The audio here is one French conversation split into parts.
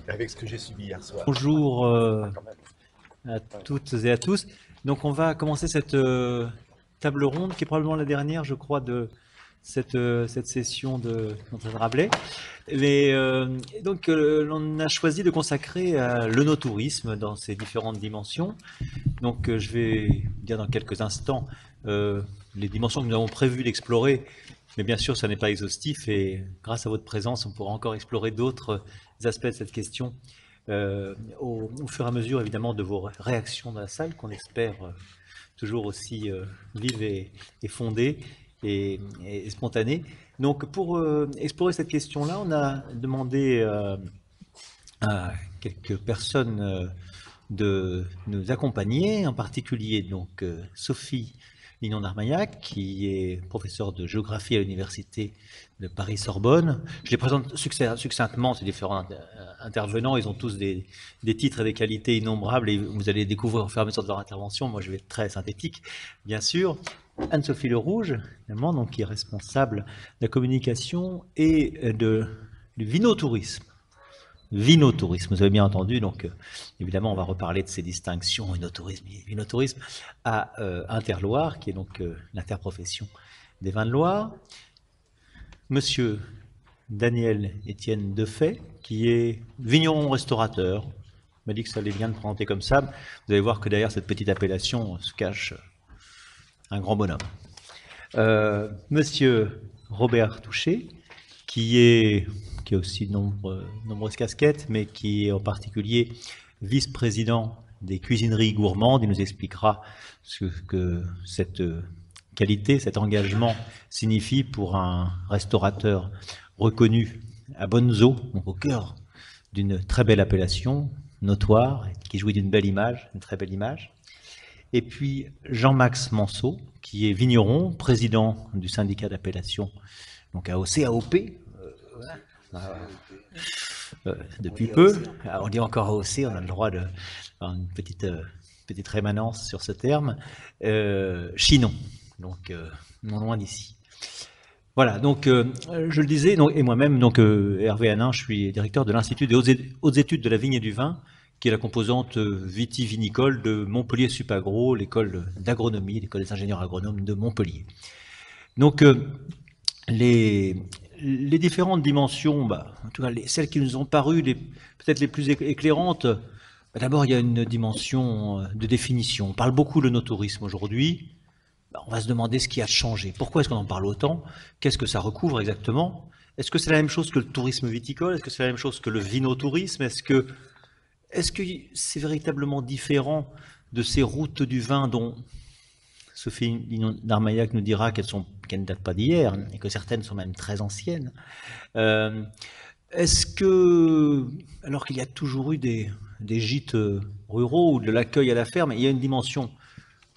avec ce que j'ai subi hier soir. Bonjour à toutes et à tous. Donc on va commencer cette table ronde qui est probablement la dernière, je crois, de cette session d'André Rabelais. Mais, on a choisi de consacrer le no-tourisme dans ses différentes dimensions. Donc je vais dire dans quelques instants les dimensions que nous avons prévu d'explorer. Mais bien sûr, ça n'est pas exhaustif et grâce à votre présence, on pourra encore explorer d'autres aspects de cette question au fur et à mesure, évidemment, de vos réactions dans la salle, qu'on espère toujours aussi vives et fondées et spontanées. Donc, pour explorer cette question-là, on a demandé à quelques personnes de nous accompagner, en particulier donc Sophie Lignon-Armaillac, qui est professeure de géographie à l'université de Paris-Sorbonne. Je les présente succinctement, ces différents intervenants. Ils ont tous des titres et des qualités innombrables et vous allez découvrir au fur et à mesure de leur intervention. Moi, je vais être très synthétique, bien sûr. Anne-Sophie Le Rouge, évidemment, donc, qui est responsable de la communication et du vinotourisme. Vinotourisme, vous avez bien entendu, donc évidemment on va reparler de ces distinctions, vinotourisme et vinotourisme, à Interloire, qui est donc l'interprofession des vins de Loire. Monsieur Daniel Étienne Defay, qui est vigneron restaurateur, m'a dit que ça allait bien de présenter comme ça. Vous allez voir que derrière cette petite appellation se cache un grand bonhomme. Monsieur Robert Touchet, qui a aussi de nombreuses casquettes, mais qui est en particulier vice-président des cuisineries gourmandes. Il nous expliquera ce que cette qualité, cet engagement signifie pour un restaurateur reconnu à bonnes eaux, donc au cœur d'une très belle appellation, notoire, qui jouit d'une belle image, une très belle image. Et puis Jean-Max Manceau, qui est vigneron, président du syndicat d'appellation, donc AOC, depuis peu. On dit encore AOC, on a le droit de faire une petite rémanence sur ce terme. Chinon, donc non loin d'ici. Voilà, donc je le disais, donc, et moi-même, donc Hervé Hanin, je suis directeur de l'Institut des hautes études de la vigne et du vin, qui est la composante vitivinicole de Montpellier Supagro, l'école d'agronomie, l'école des ingénieurs agronomes de Montpellier. Donc les différentes dimensions, en tout cas celles qui nous ont paru peut-être les plus éclairantes, d'abord il y a une dimension de définition. On parle beaucoup de no-tourisme aujourd'hui. On va se demander ce qui a changé. Pourquoi est-ce qu'on en parle autant? Qu'est-ce que ça recouvre exactement? Est-ce que c'est la même chose que le tourisme viticole? Est-ce que c'est la même chose que le vinotourisme? Est-ce que c'est véritablement différent de ces routes du vin dont Sophie Lignon-Armaillac nous dira qu'elles ne datent pas d'hier et que certaines sont même très anciennes. Est-ce que, alors qu'il y a toujours eu des gîtes ruraux ou de l'accueil à la ferme, il y a une dimension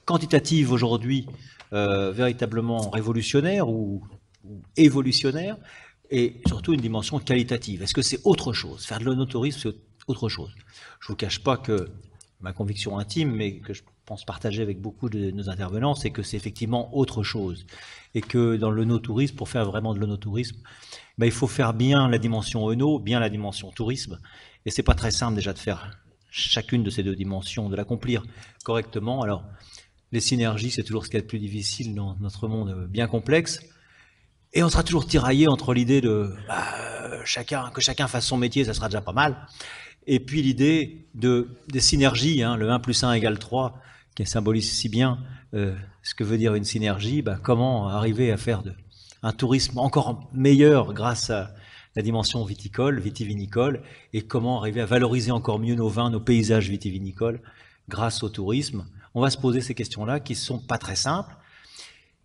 quantitative aujourd'hui véritablement révolutionnaire ou évolutionnaire, et surtout une dimension qualitative. Est-ce que c'est autre chose? Faire de l'onotourisme, c'est autre chose. Je ne vous cache pas que ma conviction intime, mais que je pense partager avec beaucoup de nos intervenants, c'est que c'est effectivement autre chose. Et que dans l'onotourisme, pour faire vraiment de l'onotourisme, il faut faire bien la dimension ono, bien la dimension tourisme. Et c'est pas très simple déjà de faire chacune de ces deux dimensions, de l'accomplir correctement. Alors, les synergies, c'est toujours ce qu'il y a de plus difficile dans notre monde bien complexe. Et on sera toujours tiraillé entre l'idée de que chacun fasse son métier, ça sera déjà pas mal. Et puis l'idée des synergies, le 1 plus 1 égale 3, qui symbolise si bien ce que veut dire une synergie, comment arriver à faire un tourisme encore meilleur grâce à la dimension vitivinicole, et comment arriver à valoriser encore mieux nos vins, nos paysages vitivinicoles grâce au tourisme. On va se poser ces questions-là qui ne sont pas très simples,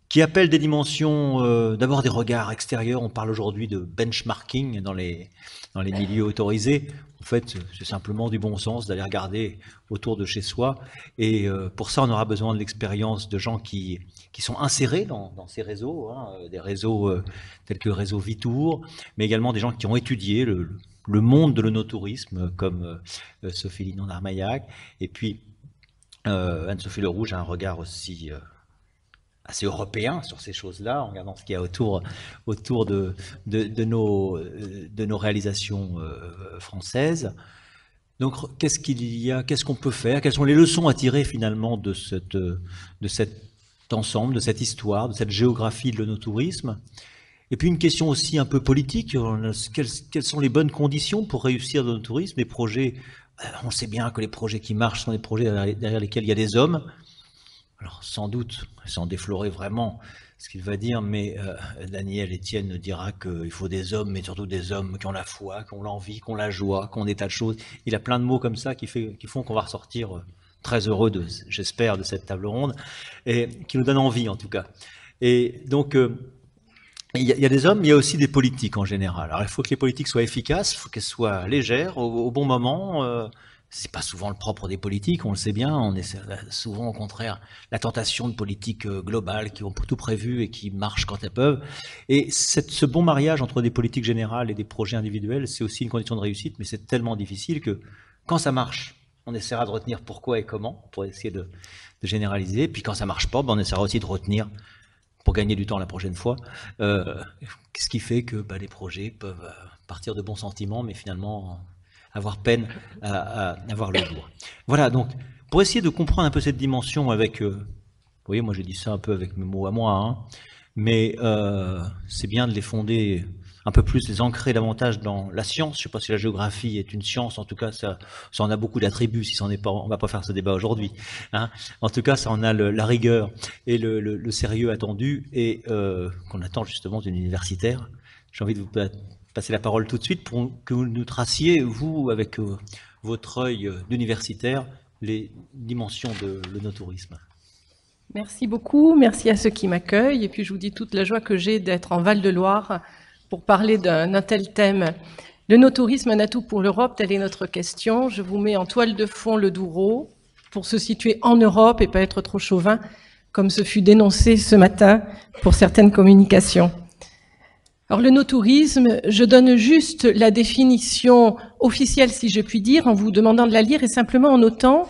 qui appellent des dimensions, d'abord des regards extérieurs. On parle aujourd'hui de benchmarking dans les milieux autorisés. En fait, c'est simplement du bon sens d'aller regarder autour de chez soi. Et pour ça, on aura besoin de l'expérience de gens qui sont insérés dans ces réseaux, des réseaux tels que le réseau Vitour, mais également des gens qui ont étudié le monde de l'onotourisme, comme Sophie Lignon-Armaillac. Et puis, Anne-Sophie Le Rouge a un regard aussi assez européen sur ces choses-là, en regardant ce qu'il y a autour de nos réalisations françaises. Donc, qu'est-ce qu'il y a, qu'est-ce qu'on peut faire, quelles sont les leçons à tirer finalement de cet ensemble, de cette histoire, de cette géographie de l'œnotourisme? Et puis une question aussi un peu politique, quelles sont les bonnes conditions pour réussir dans le tourisme? Les projets, on sait bien que les projets qui marchent sont des projets derrière lesquels il y a des hommes. Alors sans doute, sans déflorer vraiment ce qu'il va dire, mais Daniel Etienne dira qu'il faut des hommes, mais surtout des hommes qui ont la foi, qui ont l'envie, qui ont la joie, qui ont des tas de choses. Il a plein de mots comme ça qui font qu'on va ressortir très heureux, j'espère, de cette table ronde, et qui nous donnent envie en tout cas. Et donc, il y a des hommes, mais il y a aussi des politiques en général. Alors il faut que les politiques soient efficaces, il faut qu'elles soient légères, au bon moment. C'est pas souvent le propre des politiques, on le sait bien. On est souvent au contraire la tentation de politiques globales qui ont tout prévu et qui marchent quand elles peuvent. Et ce bon mariage entre des politiques générales et des projets individuels, c'est aussi une condition de réussite, mais c'est tellement difficile que quand ça marche, on essaiera de retenir pourquoi et comment pour essayer de généraliser. Puis quand ça marche pas, on essaiera aussi de retenir pour gagner du temps la prochaine fois. Ce qui fait que les projets peuvent partir de bons sentiments, mais finalement avoir peine à avoir le goût. Voilà, donc, pour essayer de comprendre un peu cette dimension avec... vous voyez, moi j'ai dit ça un peu avec mes mots à moi, hein, mais c'est bien de les fonder un peu plus, les ancrer davantage dans la science. Je ne sais pas si la géographie est une science, en tout cas ça en a beaucoup d'attributs, si ça en est pas, on ne va pas faire ce débat aujourd'hui. Hein. En tout cas, ça en a la rigueur et le sérieux attendu et qu'on attend justement d'une universitaire. J'ai envie de vous passer la parole tout de suite pour que vous nous traciez, vous, avec votre œil d'universitaire, les dimensions de l'œnotourisme. Merci beaucoup, merci à ceux qui m'accueillent, et puis je vous dis toute la joie que j'ai d'être en Val-de-Loire pour parler d'un tel thème. L'œnotourisme, un atout pour l'Europe, telle est notre question. Je vous mets en toile de fond le Douro pour se situer en Europe et pas être trop chauvin, comme ce fut dénoncé ce matin pour certaines communications. Alors l'œnotourisme, je donne juste la définition officielle, si je puis dire, en vous demandant de la lire et simplement en notant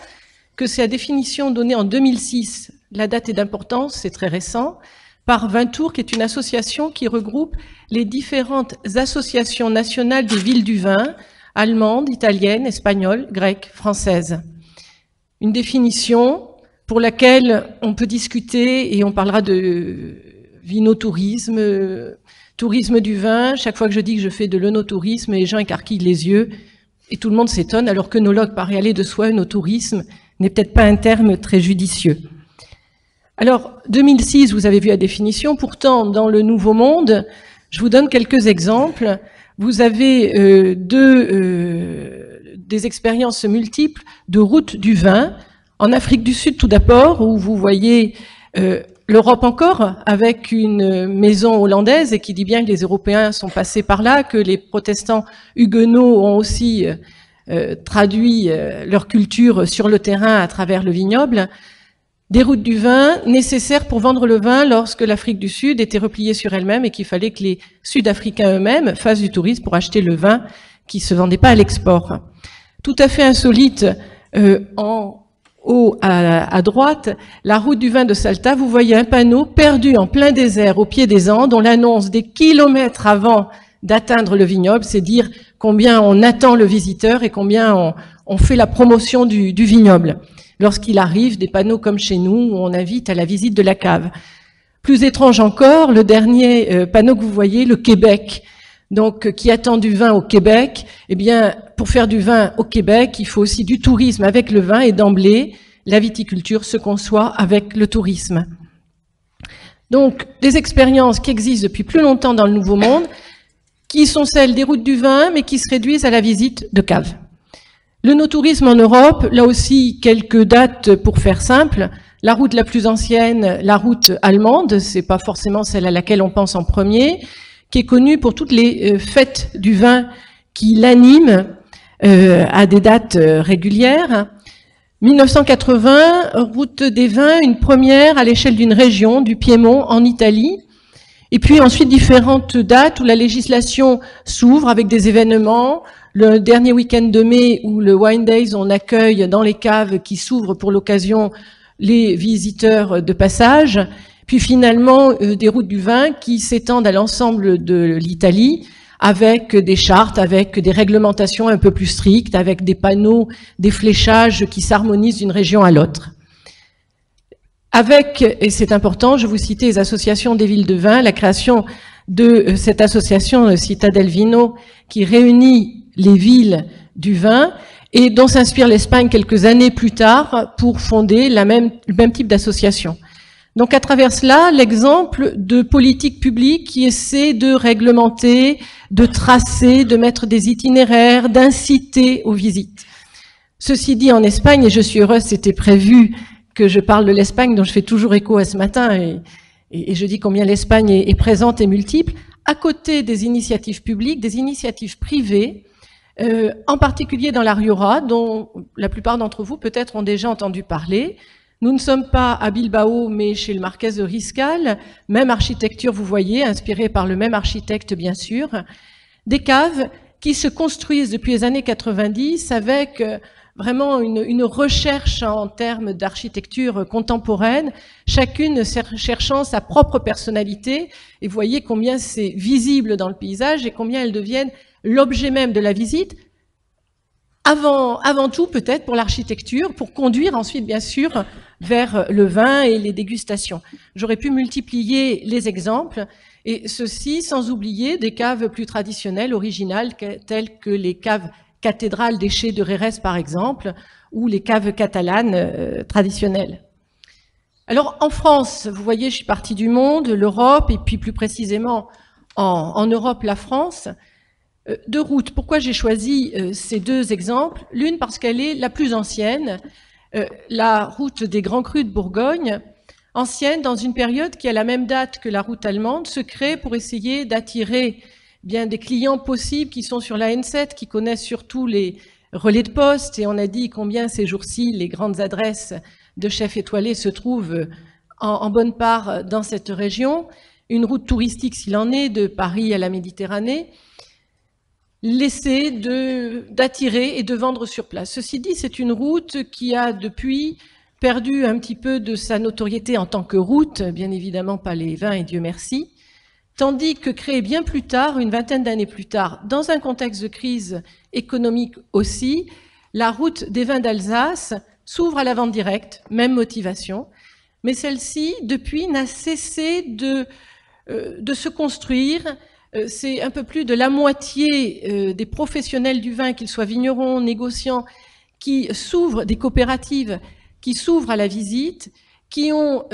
que c'est la définition donnée en 2006, la date est d'importance, c'est très récent, par Vin-Tour, qui est une association qui regroupe les différentes associations nationales des villes du vin, allemandes, italiennes, espagnoles, grecques, françaises. Une définition pour laquelle on peut discuter, et on parlera de vinotourisme, tourisme du vin. Chaque fois que je dis que je fais de l'œnotourisme, les gens écarquillent les yeux et tout le monde s'étonne, alors qu'œnologue paraît aller de soi, œnotourisme n'est peut-être pas un terme très judicieux. Alors, 2006, vous avez vu la définition. Pourtant, dans le Nouveau Monde, je vous donne quelques exemples. Vous avez des expériences multiples de route du vin. En Afrique du Sud, tout d'abord, où vous voyez l'Europe encore, avec une maison hollandaise, et qui dit bien que les Européens sont passés par là, que les protestants huguenots ont aussi traduit leur culture sur le terrain à travers le vignoble. Des routes du vin nécessaires pour vendre le vin lorsque l'Afrique du Sud était repliée sur elle-même et qu'il fallait que les Sud-Africains eux-mêmes fassent du tourisme pour acheter le vin qui se vendait pas à l'export. Tout à fait insolite, en haut à droite, la route du vin de Salta, vous voyez un panneau perdu en plein désert au pied des Andes, on l'annonce des kilomètres avant d'atteindre le vignoble, c'est dire combien on attend le visiteur et combien on fait la promotion du vignoble. Lorsqu'il arrive, des panneaux comme chez nous, où on invite à la visite de la cave. Plus étrange encore, le dernier panneau que vous voyez, le Québec, donc qui attend du vin au Québec. Eh bien, pour faire du vin au Québec, il faut aussi du tourisme avec le vin, et d'emblée, la viticulture se conçoit avec le tourisme. Donc, des expériences qui existent depuis plus longtemps dans le Nouveau Monde, qui sont celles des routes du vin, mais qui se réduisent à la visite de caves. L'œnotourisme en Europe, là aussi, quelques dates pour faire simple. La route la plus ancienne, la route allemande, c'est pas forcément celle à laquelle on pense en premier, qui est connue pour toutes les fêtes du vin qui l'animent à des dates régulières. 1980, route des vins, une première à l'échelle d'une région, du Piémont en Italie. Et puis ensuite différentes dates où la législation s'ouvre avec des événements. Le dernier week-end de mai où le Wine Days, on accueille dans les caves qui s'ouvrent pour l'occasion les visiteurs de passage. puis finalement des routes du vin qui s'étendent à l'ensemble de l'Italie, avec des chartes, avec des réglementations un peu plus strictes, avec des panneaux, des fléchages qui s'harmonisent d'une région à l'autre. Avec, et c'est important, je vous citais les associations des villes de vin, la création de cette association Città del Vino qui réunit les villes du vin et dont s'inspire l'Espagne quelques années plus tard pour fonder le même type d'association. Donc à travers cela, l'exemple de politiques publiques qui essaient de réglementer, de tracer, de mettre des itinéraires, d'inciter aux visites. Ceci dit, en Espagne, et je suis heureuse, c'était prévu que je parle de l'Espagne, dont je fais toujours écho à ce matin, et je dis combien l'Espagne est présente et multiple, à côté des initiatives publiques, des initiatives privées, en particulier dans la Rioja, dont la plupart d'entre vous peut-être ont déjà entendu parler. Nous ne sommes pas à Bilbao, mais chez le Marquès de Riscal, même architecture, vous voyez, inspirée par le même architecte, bien sûr. Des caves qui se construisent depuis les années 90 avec vraiment une recherche en termes d'architecture contemporaine, chacune cherchant sa propre personnalité. Et vous voyez combien c'est visible dans le paysage et combien elles deviennent l'objet même de la visite. Avant tout, peut-être, pour l'architecture, pour conduire ensuite, bien sûr, vers le vin et les dégustations. J'aurais pu multiplier les exemples, et ceci sans oublier des caves plus traditionnelles, originales, telles que les caves cathédrales des Chais de Rérès, par exemple, ou les caves catalanes traditionnelles. Alors, en France, vous voyez, je suis partie du monde, l'Europe, et puis plus précisément en Europe, la France. Deux routes. Pourquoi j'ai choisi ces deux exemples? L'une parce qu'elle est la plus ancienne, la route des Grands Crus de Bourgogne, ancienne dans une période qui, à la même date que la route allemande, se crée pour essayer d'attirer bien des clients possibles qui sont sur la N7, qui connaissent surtout les relais de poste, et on a dit combien ces jours-ci les grandes adresses de chefs étoilés se trouvent en bonne part dans cette région. Une route touristique s'il en est, de Paris à la Méditerranée, l'essai d'attirer et de vendre sur place. Ceci dit, c'est une route qui a depuis perdu un petit peu de sa notoriété en tant que route, bien évidemment pas les vins et Dieu merci, tandis que créée bien plus tard, une vingtaine d'années plus tard, dans un contexte de crise économique aussi, la route des vins d'Alsace s'ouvre à la vente directe, même motivation, mais celle-ci, depuis, n'a cessé de se construire. C'est un peu plus de la moitié des professionnels du vin, qu'ils soient vignerons, négociants, qui s'ouvrent, des coopératives, qui s'ouvrent à la visite, qui ont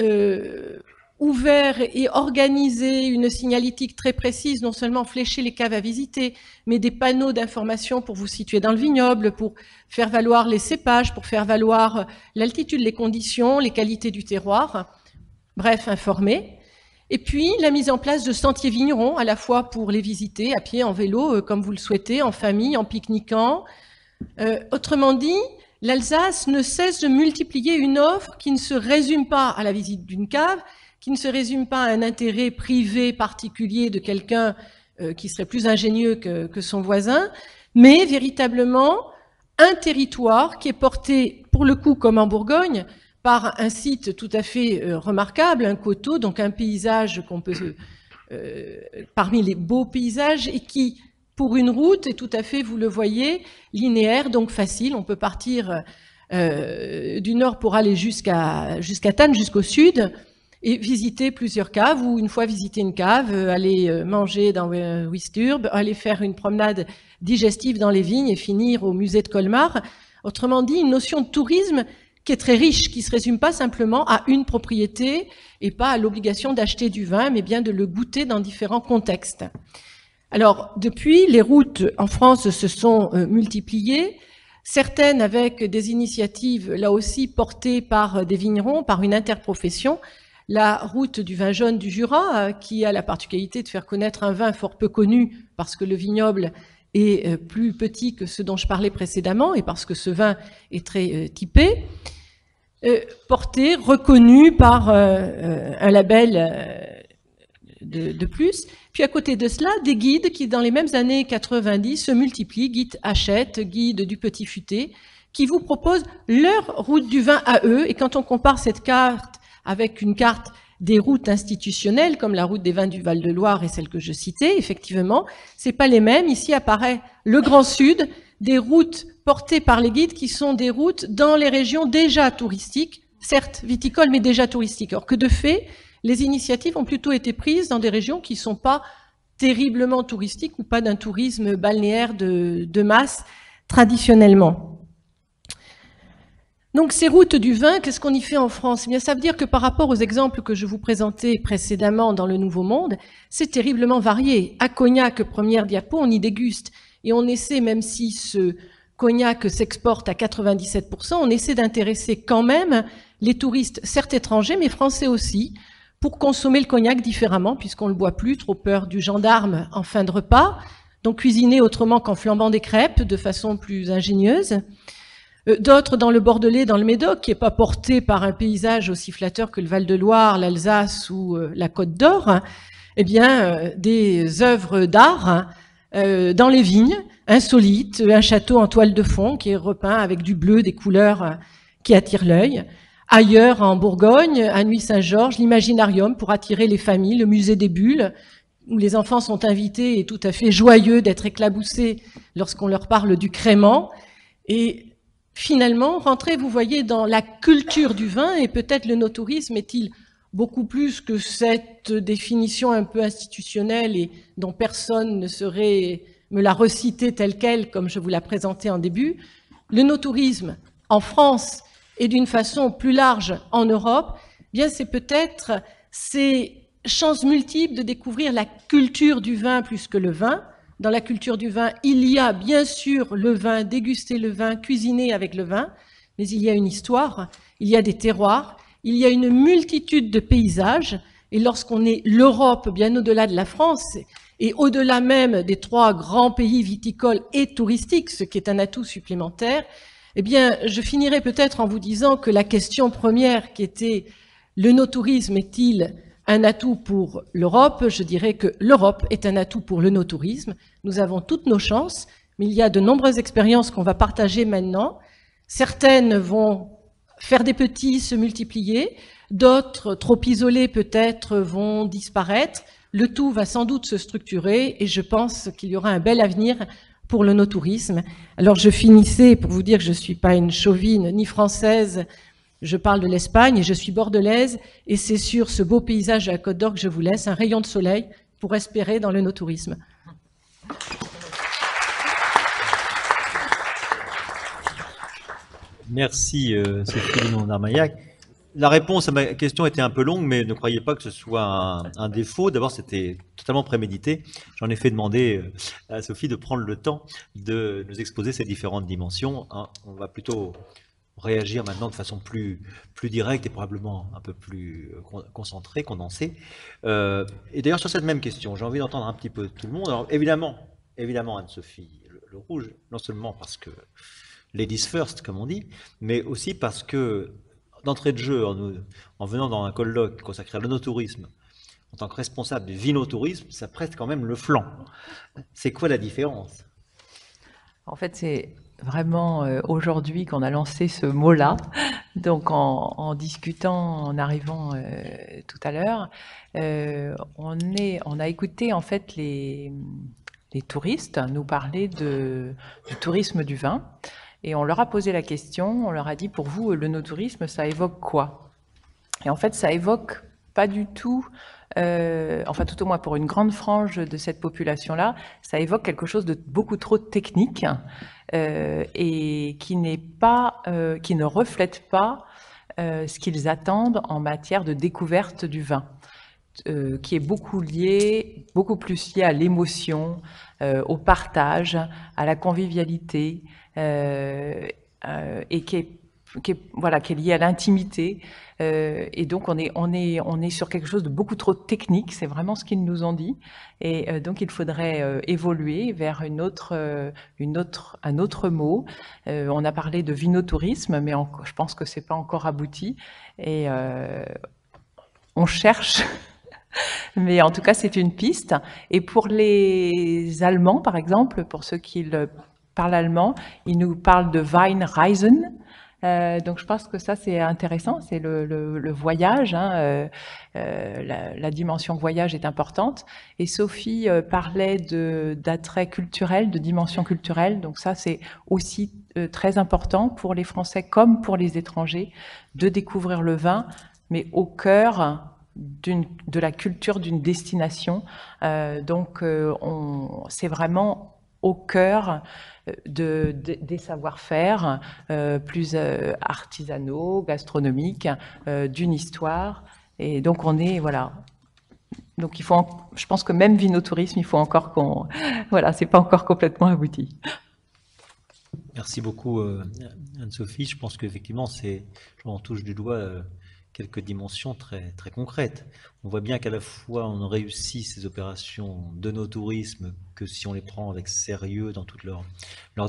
ouvert et organisé une signalétique très précise, non seulement flécher les caves à visiter, mais des panneaux d'information pour vous situer dans le vignoble, pour faire valoir les cépages, pour faire valoir l'altitude, les conditions, les qualités du terroir, bref, informer. Et puis, la mise en place de sentiers vignerons, à la fois pour les visiter à pied, en vélo, comme vous le souhaitez, en famille, en pique-niquant. Autrement dit, l'Alsace ne cesse de multiplier une offre qui ne se résume pas à la visite d'une cave, qui ne se résume pas à un intérêt privé particulier de quelqu'un qui serait plus ingénieux que son voisin, mais véritablement un territoire qui est porté, pour le coup, comme en Bourgogne, par un site tout à fait remarquable, un coteau, donc un paysage qu'on peut, parmi les beaux paysages, et qui, pour une route, est tout à fait, vous le voyez, linéaire, donc facile. On peut partir du nord pour aller jusqu'à Thann, jusqu'au sud, et visiter plusieurs caves, ou une fois visiter une cave, aller manger dans Wisturb, aller faire une promenade digestive dans les vignes et finir au musée de Colmar. Autrement dit, une notion de tourisme qui est très riche, qui ne se résume pas simplement à une propriété et pas à l'obligation d'acheter du vin, mais bien de le goûter dans différents contextes. Alors, depuis, les routes en France se sont multipliées, certaines avec des initiatives, là aussi, portées par des vignerons, par une interprofession. La route du vin jaune du Jura, qui a la particularité de faire connaître un vin fort peu connu, parce que le vignoble est plus petit que ce dont je parlais précédemment, et parce que ce vin est très typé. Porté, reconnu par un label de plus. Puis à côté de cela, des guides qui, dans les mêmes années 90, se multiplient, guides Hachette, guides du Petit Futé, qui vous proposent leur route du vin à eux. Et quand on compare cette carte avec une carte des routes institutionnelles, comme la route des vins du Val-de-Loire et celle que je citais, effectivement, c'est pas les mêmes. Ici apparaît le Grand Sud, des routes portées par les guides qui sont des routes dans les régions déjà touristiques, certes viticoles, mais déjà touristiques. Alors que de fait, les initiatives ont plutôt été prises dans des régions qui ne sont pas terriblement touristiques ou pas d'un tourisme balnéaire de masse traditionnellement. Donc ces routes du vin, qu'est-ce qu'on y fait en France? Eh bien, ça veut dire que par rapport aux exemples que je vous présentais précédemment dans le Nouveau Monde, c'est terriblement varié. À Cognac, première diapo, on y déguste. Et on essaie, même si ce cognac s'exporte à 97%, on essaie d'intéresser quand même les touristes, certes étrangers, mais français aussi, pour consommer le cognac différemment, puisqu'on ne le boit plus, trop peur du gendarme en fin de repas. Donc cuisiner autrement qu'en flambant des crêpes, de façon plus ingénieuse. D'autres dans le Bordelais, dans le Médoc, qui n'est pas porté par un paysage aussi flatteur que le Val-de-Loire, l'Alsace ou la Côte d'Or, eh bien, des œuvres d'art dans les vignes, insolites, un château en toile de fond qui est repeint avec du bleu, des couleurs qui attirent l'œil. Ailleurs, en Bourgogne, à Nuit-Saint-Georges, l'Imaginarium pour attirer les familles, le musée des bulles, où les enfants sont invités et tout à fait joyeux d'être éclaboussés lorsqu'on leur parle du crément. Et finalement, rentrez, vous voyez, dans la culture du vin, et peut-être le no-tourisme est-il beaucoup plus que cette définition un peu institutionnelle et dont personne ne saurait me la reciter telle qu'elle, comme je vous la présentais en début. Le no-tourisme en France et d'une façon plus large en Europe, eh bien c'est peut-être ces chances multiples de découvrir la culture du vin plus que le vin. Dans la culture du vin, il y a bien sûr le vin, déguster le vin, cuisiner avec le vin, mais il y a une histoire, il y a des terroirs, il y a une multitude de paysages, et lorsqu'on est l'Europe, bien au-delà de la France, et au-delà même des 3 grands pays viticoles et touristiques, ce qui est un atout supplémentaire, eh bien, je finirai peut-être en vous disant que la question première qui était « le no-tourisme est-il un atout pour l'Europe ?» Je dirais que l'Europe est un atout pour le no-tourisme. Nous avons toutes nos chances, mais il y a de nombreuses expériences qu'on va partager maintenant. Certaines vont faire des petits, se multiplier, d'autres, trop isolés peut-être, vont disparaître. Le tout va sans doute se structurer et je pense qu'il y aura un bel avenir pour le no-tourisme. Alors je finissais pour vous dire que je ne suis pas une chauvine ni française. Je parle de l'Espagne et je suis bordelaise et c'est sur ce beau paysage de la Côte d'Or que je vous laisse, un rayon de soleil pour espérer dans le no-tourisme. Merci Sophie Linon-d'Armaillac. La réponse à ma question était un peu longue, mais ne croyez pas que ce soit un défaut. D'abord, c'était totalement prémédité. J'en ai fait demander à Sophie de prendre le temps de nous exposer ces différentes dimensions. On va plutôt réagir maintenant de façon plus directe et probablement un peu plus concentrée, condensée. Et d'ailleurs, sur cette même question, j'ai envie d'entendre un petit peu tout le monde. Alors, évidemment Anne-Sophie Le Rouge, non seulement parce que ladies first, comme on dit, mais aussi parce que, d'entrée de jeu, en venant dans un colloque consacré à l'onotourisme, en tant que responsable du vinotourisme, ça prête quand même le flanc. C'est quoi la différence? En fait, c'est vraiment aujourd'hui qu'on a lancé ce mot-là. Donc, en discutant, en arrivant tout à l'heure, on a écouté en fait les touristes nous parler du tourisme du vin. Et on leur a posé la question, on leur a dit, pour vous, le no-tourisme, ça évoque quoi? Et en fait, ça évoque pas du tout, enfin tout au moins pour une grande frange de cette population-là, ça évoque quelque chose de beaucoup trop technique et qui ne reflète pas ce qu'ils attendent en matière de découverte du vin. Qui est beaucoup plus lié à l'émotion, au partage, à la convivialité, et qui est lié à l'intimité. Et donc on est sur quelque chose de beaucoup trop technique, c'est vraiment ce qu'ils nous ont dit. Et donc il faudrait évoluer vers un autre mot. On a parlé de vinotourisme, mais je pense que c'est pas encore abouti. Et on cherche. Mais en tout cas, c'est une piste. Et pour les Allemands, par exemple, pour ceux qui parlent allemand, ils nous parlent de Weinreisen. Donc je pense que ça c'est intéressant, c'est le voyage, hein, la dimension voyage est importante. Et Sophie parlait d'attrait culturel, de dimension culturelle, donc ça c'est aussi très important pour les Français comme pour les étrangers de découvrir le vin, mais au cœur de la culture d'une destination. Donc c'est vraiment au cœur des savoir-faire plus artisanaux, gastronomiques, d'une histoire. Et donc on est, voilà. Donc il faut, je pense que même Vinotourisme, il faut encore qu'on, voilà, c'est pas encore complètement abouti. Merci beaucoup Anne-Sophie. Je pense qu'effectivement, on touche du doigt quelques dimensions très, très concrètes. On voit bien qu'à la fois on réussit ces opérations de no-tourisme que si on les prend avec sérieux dans toutes leurs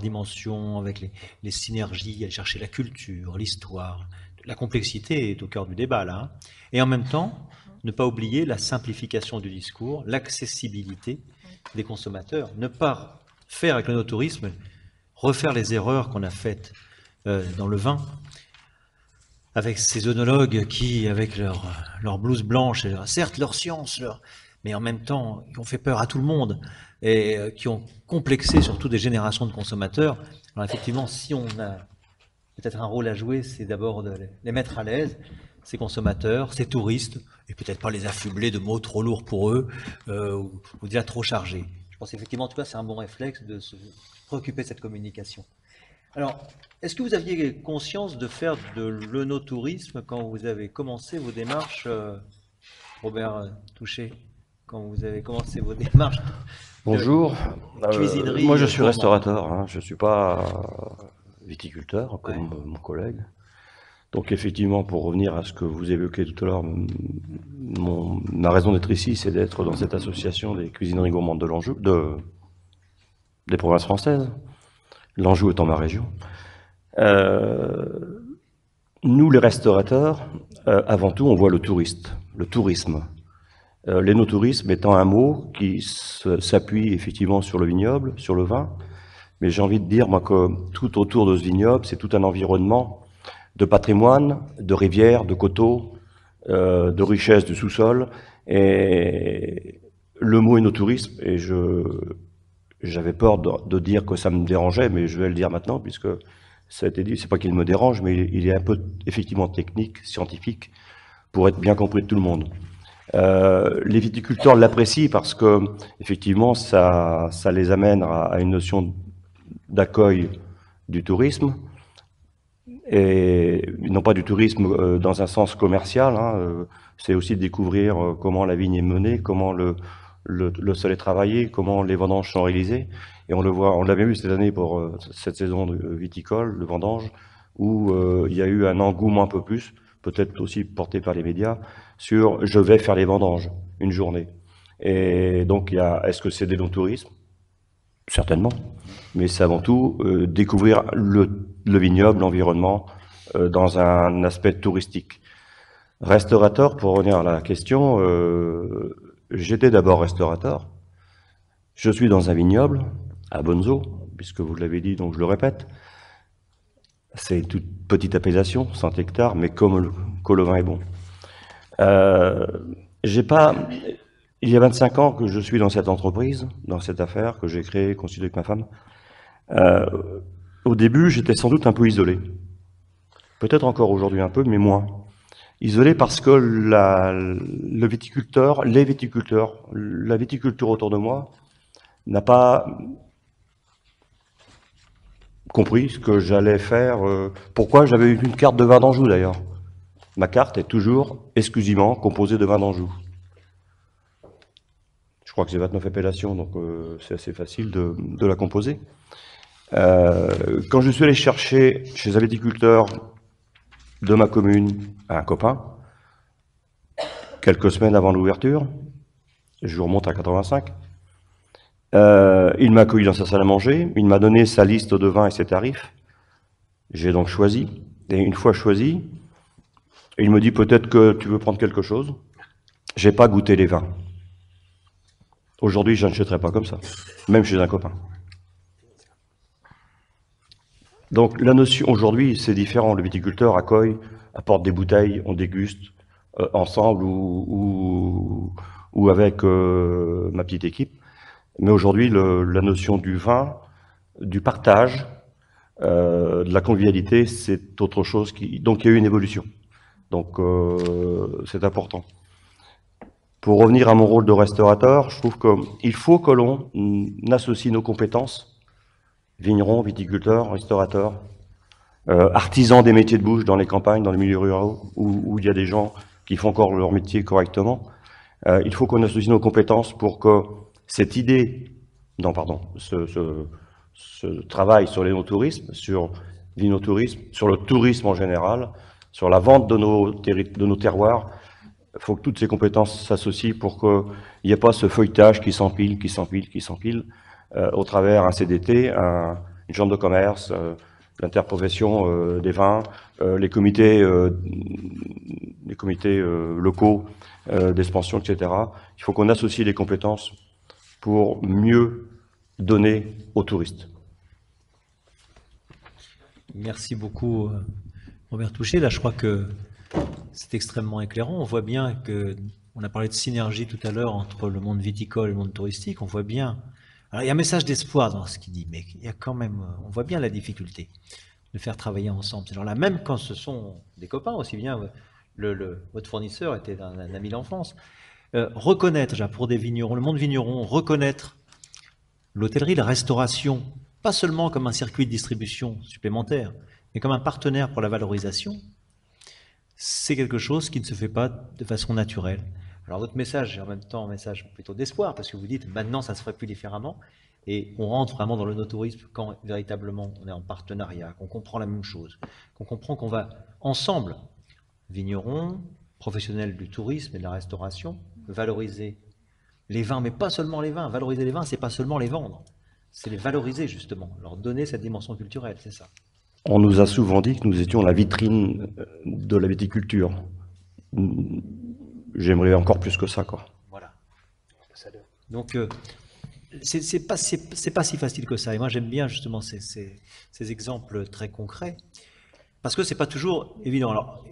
dimensions, avec les synergies, aller chercher la culture, l'histoire. La complexité est au cœur du débat là. Hein. Et en même temps, ne pas oublier la simplification du discours, l'accessibilité des consommateurs, ne pas faire avec le no-tourisme refaire les erreurs qu'on a faites dans le vin, avec ces œnologues qui, avec leur blouse blanche, et certes leur science, mais en même temps, qui ont fait peur à tout le monde et qui ont complexé surtout des générations de consommateurs. Alors effectivement, si on a peut-être un rôle à jouer, c'est d'abord de les mettre à l'aise, ces consommateurs, ces touristes, et peut-être pas les affubler de mots trop lourds pour eux ou déjà trop chargés. Je pense effectivement, en tout cas, c'est un bon réflexe de se préoccuper de cette communication. Alors, est-ce que vous aviez conscience de faire de l'œnotourisme quand vous avez commencé vos démarches, Robert Touché, quand vous avez commencé vos démarches? Bonjour, cuisinerie, moi je suis restaurateur, hein. Je ne suis pas viticulteur comme mon collègue. Donc effectivement, pour revenir à ce que vous évoquiez tout à l'heure, ma raison d'être ici, c'est d'être dans cette association des cuisineries gourmandes de l'Anjou, des provinces françaises, l'Anjou étant ma région. Nous, les restaurateurs, avant tout, on voit le tourisme. L'énotourisme étant un mot qui s'appuie effectivement sur le vignoble, sur le vin, mais j'ai envie de dire moi, que tout autour de ce vignoble, c'est tout un environnement de patrimoine, de rivières, de coteaux, de richesses du sous-sol. Et le mot énotourisme, et j'avais peur de dire que ça me dérangeait, mais je vais le dire maintenant, puisque ça a été dit, c'est pas qu'il me dérange, mais il est un peu effectivement technique, scientifique, pour être bien compris de tout le monde. Les viticulteurs l'apprécient parce que effectivement ça les amène à une notion d'accueil du tourisme, et non pas du tourisme dans un sens commercial, hein, c'est aussi de découvrir comment la vigne est menée, comment le sol est travaillé, comment les vendanges sont réalisées. Et on le voit, on l'avait vu cette année pour cette saison viticole, de vendange, où il y a eu un engouement un peu plus, peut-être aussi porté par les médias, sur je vais faire les vendanges une journée. Et donc, est-ce que c'est des non-tourismes? Certainement. Mais c'est avant tout découvrir le vignoble, l'environnement, dans un aspect touristique. Restaurateur, pour revenir à la question, j'étais d'abord restaurateur. Je suis dans un vignoble, à Bonzo, puisque vous l'avez dit, donc je le répète. C'est une toute petite appellation, 100 hectares, mais comme le vin est bon. Il y a 25 ans que je suis dans cette entreprise, dans cette affaire que j'ai créée, constituée avec ma femme. Au début, j'étais sans doute un peu isolé. Peut-être encore aujourd'hui un peu, mais moins. Isolé parce que la viticulture autour de moi n'a pas compris ce que j'allais faire. Pourquoi j'avais une carte de vin d'Anjou d'ailleurs. Ma carte est toujours exclusivement composée de vin d'Anjou. Je crois que j'ai 29 appellations, donc c'est assez facile de la composer. Quand je suis allé chercher chez un viticulteur de ma commune un copain, quelques semaines avant l'ouverture, je remonte à 85, il m'a accueilli dans sa salle à manger, il m'a donné sa liste de vins et ses tarifs. J'ai donc choisi, et une fois choisi, il me dit peut-être que tu veux prendre quelque chose. J'ai pas goûté les vins. Aujourd'hui, je n'achèterai pas comme ça, même chez un copain. Donc la notion, aujourd'hui, c'est différent. Le viticulteur accueille, apporte des bouteilles, on déguste ensemble ou avec ma petite équipe. Mais aujourd'hui, la notion du vin, du partage, de la convivialité, c'est autre chose donc il y a eu une évolution. Donc c'est important. Pour revenir à mon rôle de restaurateur, je trouve qu'il faut que l'on associe nos compétences, vignerons, viticulteurs, restaurateurs, artisans des métiers de bouche dans les campagnes, dans les milieux ruraux, où il y a des gens qui font encore leur métier correctement. Il faut qu'on associe nos compétences pour que cette idée, ce travail sur l'énotourisme, sur l'inotourisme, sur le tourisme en général, sur la vente de nos terroirs, il faut que toutes ces compétences s'associent pour qu'il n'y ait pas ce feuilletage qui s'empile, au travers un CDT, une chambre de commerce, l'interprofession des vins, les comités locaux d'expansion, etc. Il faut qu'on associe les compétences pour mieux donner aux touristes. Merci beaucoup, Robert Touchet. Là, je crois que c'est extrêmement éclairant. On voit bien que, on a parlé de synergie tout à l'heure entre le monde viticole et le monde touristique. On voit bien. Alors, il y a un message d'espoir dans ce qu'il dit, mais il y a quand même, on voit bien la difficulté de faire travailler ensemble. Alors là, même quand ce sont des copains, aussi bien votre fournisseur était un ami d'enfance. Reconnaître, déjà, pour des vignerons, le monde vigneron, reconnaître l'hôtellerie, la restauration, pas seulement comme un circuit de distribution supplémentaire, mais comme un partenaire pour la valorisation, c'est quelque chose qui ne se fait pas de façon naturelle. Alors votre message est en même temps un message plutôt d'espoir, parce que vous dites maintenant ça ne se ferait plus différemment, et on rentre vraiment dans le no-tourisme quand véritablement on est en partenariat, qu'on comprend la même chose, qu'on comprend qu'on va ensemble, vignerons, professionnels du tourisme et de la restauration, valoriser les vins, mais pas seulement les vins. Valoriser les vins, c'est pas seulement les vendre, c'est les valoriser justement, leur donner cette dimension culturelle, c'est ça. On nous a souvent dit que nous étions la vitrine de la viticulture. J'aimerais encore plus que ça, quoi. Voilà. Donc, c'est pas si facile que ça. Et moi, j'aime bien justement ces exemples très concrets, parce que c'est pas toujours évident. Alors,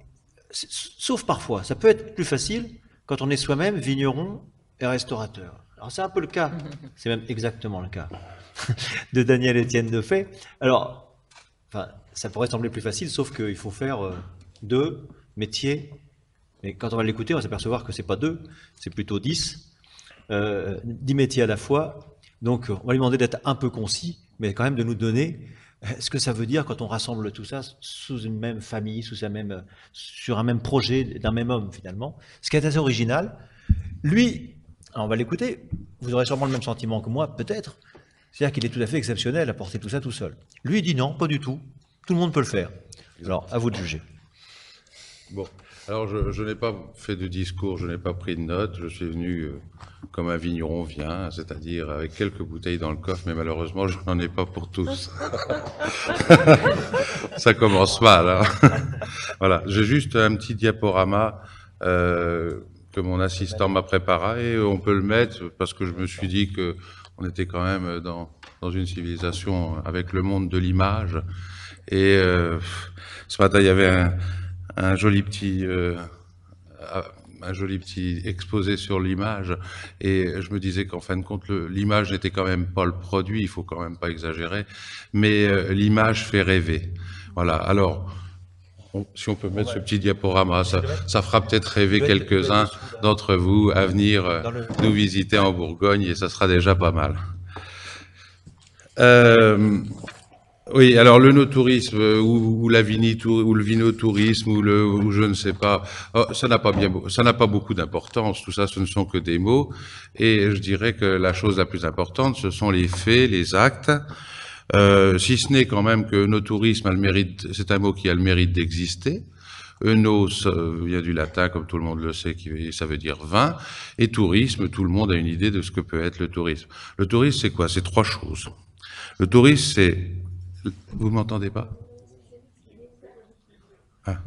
sauf parfois, ça peut être plus facile quand on est soi-même vigneron et restaurateur. Alors, c'est un peu le cas, c'est même exactement le cas de Daniel Étienne Defay. Alors, enfin, ça pourrait sembler plus facile, sauf qu'il faut faire 2 métiers. Mais quand on va l'écouter, on va s'apercevoir que c'est pas 2, c'est plutôt 10. 10 métiers à la fois. Donc, on va lui demander d'être un peu concis, mais quand même de nous donner ce que ça veut dire quand on rassemble tout ça sous une même famille, sur un même projet d'un même homme, finalement. Ce qui est assez original. Lui, on va l'écouter, vous aurez sûrement le même sentiment que moi, peut-être. C'est-à-dire qu'il est tout à fait exceptionnel à porter tout ça tout seul. Lui, il dit non, pas du tout. Tout le monde peut le faire. Alors, à vous de juger. Bon, alors je n'ai pas fait de discours, je n'ai pas pris de notes. Je suis venu comme un vigneron vient, c'est-à-dire avec quelques bouteilles dans le coffre, mais malheureusement, je n'en ai pas pour tous. Ça commence mal, hein. Voilà, j'ai juste un petit diaporama que mon assistant m'a préparé, et on peut le mettre parce que je me suis dit que on était quand même dans une civilisation avec le monde de l'image. Et ce matin, il y avait un joli petit exposé sur l'image, et je me disais qu'en fin de compte, l'image n'était quand même pas le produit, il faut quand même pas exagérer, mais l'image fait rêver. Voilà, alors, si on peut mettre ce petit diaporama, ça fera peut-être rêver quelques-uns d'entre vous à venir nous visiter en Bourgogne, et ça sera déjà pas mal. Oui, alors le no-tourisme ou le vinotourisme ou je ne sais pas, ça n'a pas beaucoup d'importance. Tout ça, ce ne sont que des mots. Et je dirais que la chose la plus importante, ce sont les faits, les actes. Si ce n'est quand même que no-tourisme a le mérite, c'est un mot qui a le mérite d'exister. Enos vient du latin, comme tout le monde le sait, ça veut dire vin. Et tourisme, tout le monde a une idée de ce que peut être le tourisme. Le tourisme, c'est quoi? C'est 3 choses. Le tourisme, c'est... Vous m'entendez pas? Ah.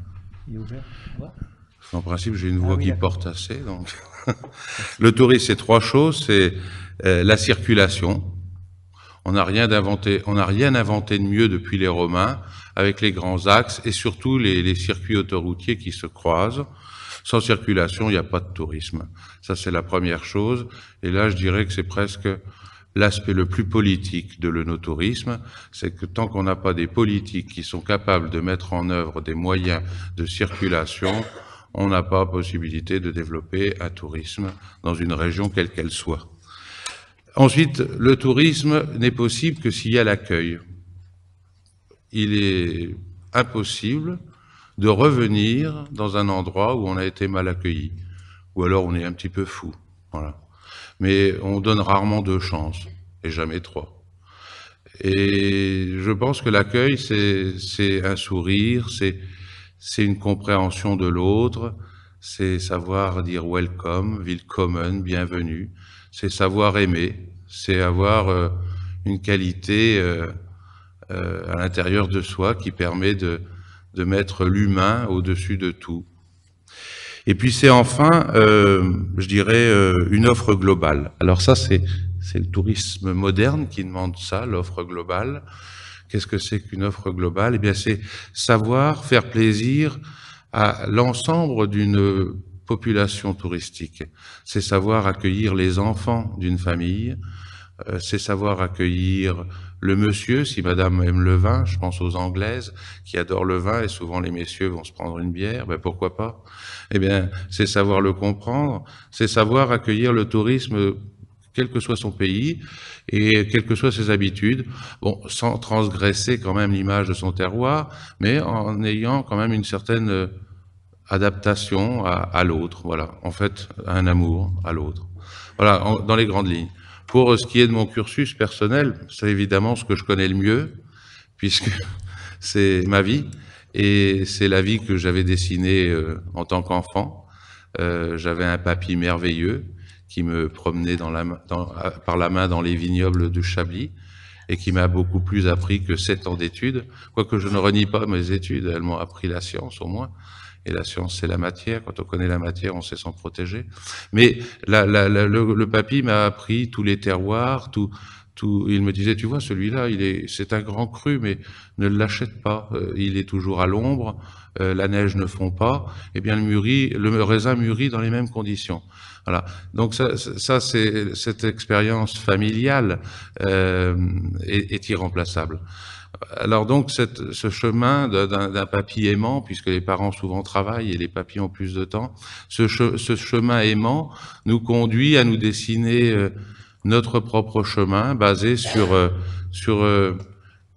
En principe, j'ai une voix qui porte assez. Donc. Le tourisme, c'est 3 choses. C'est la circulation. On n'a rien inventé de mieux depuis les Romains, avec les grands axes et surtout les circuits autoroutiers qui se croisent. Sans circulation, il n'y a pas de tourisme. Ça, c'est la première chose. Et là, je dirais que c'est presque l'aspect le plus politique de l'œnotourisme, c'est que tant qu'on n'a pas des politiques qui sont capables de mettre en œuvre des moyens de circulation, on n'a pas possibilité de développer un tourisme dans une région quelle qu'elle soit. Ensuite, le tourisme n'est possible que s'il y a l'accueil. Il est impossible de revenir dans un endroit où on a été mal accueilli, ou alors on est un petit peu fou. Voilà. Mais on donne rarement 2 chances, et jamais 3. Et je pense que l'accueil, c'est un sourire, c'est une compréhension de l'autre, c'est savoir dire welcome, willkommen, bienvenue, c'est savoir aimer, c'est avoir une qualité à l'intérieur de soi qui permet de mettre l'humain au-dessus de tout. Et puis c'est enfin, je dirais, une offre globale. Alors ça, c'est le tourisme moderne qui demande ça, l'offre globale. Qu'est-ce que c'est qu'une offre globale? Eh bien, c'est savoir faire plaisir à l'ensemble d'une population touristique. C'est savoir accueillir les enfants d'une famille, c'est savoir accueillir le monsieur, si madame aime le vin, je pense aux Anglaises qui adorent le vin et souvent les messieurs vont se prendre une bière, ben pourquoi pas? Eh bien, c'est savoir le comprendre, c'est savoir accueillir le tourisme quel que soit son pays et quelles que soient ses habitudes, bon, sans transgresser quand même l'image de son terroir, mais en ayant quand même une certaine adaptation à l'autre, voilà, en fait, un amour à l'autre. Voilà, dans les grandes lignes. Pour ce qui est de mon cursus personnel, c'est évidemment ce que je connais le mieux, puisque c'est ma vie, et c'est la vie que j'avais dessinée en tant qu'enfant. J'avais un papy merveilleux qui me promenait par la main dans les vignobles du Chablis, et qui m'a beaucoup plus appris que 7 ans d'études, quoique je ne renie pas mes études, elles m'ont appris la science au moins. Et la science, c'est la matière. Quand on connaît la matière, on sait s'en protéger. Mais le papy m'a appris tous les terroirs, il me disait, tu vois, celui-là, c'est un grand cru, mais ne l'achète pas. Il est toujours à l'ombre, la neige ne fond pas. Eh bien, le raisin mûrit dans les mêmes conditions. Voilà. Donc ça c'est cette expérience familiale est irremplaçable. Alors donc ce chemin d'un papy aimant, puisque les parents souvent travaillent et les papys ont plus de temps, ce chemin aimant nous conduit à nous dessiner notre propre chemin basé sur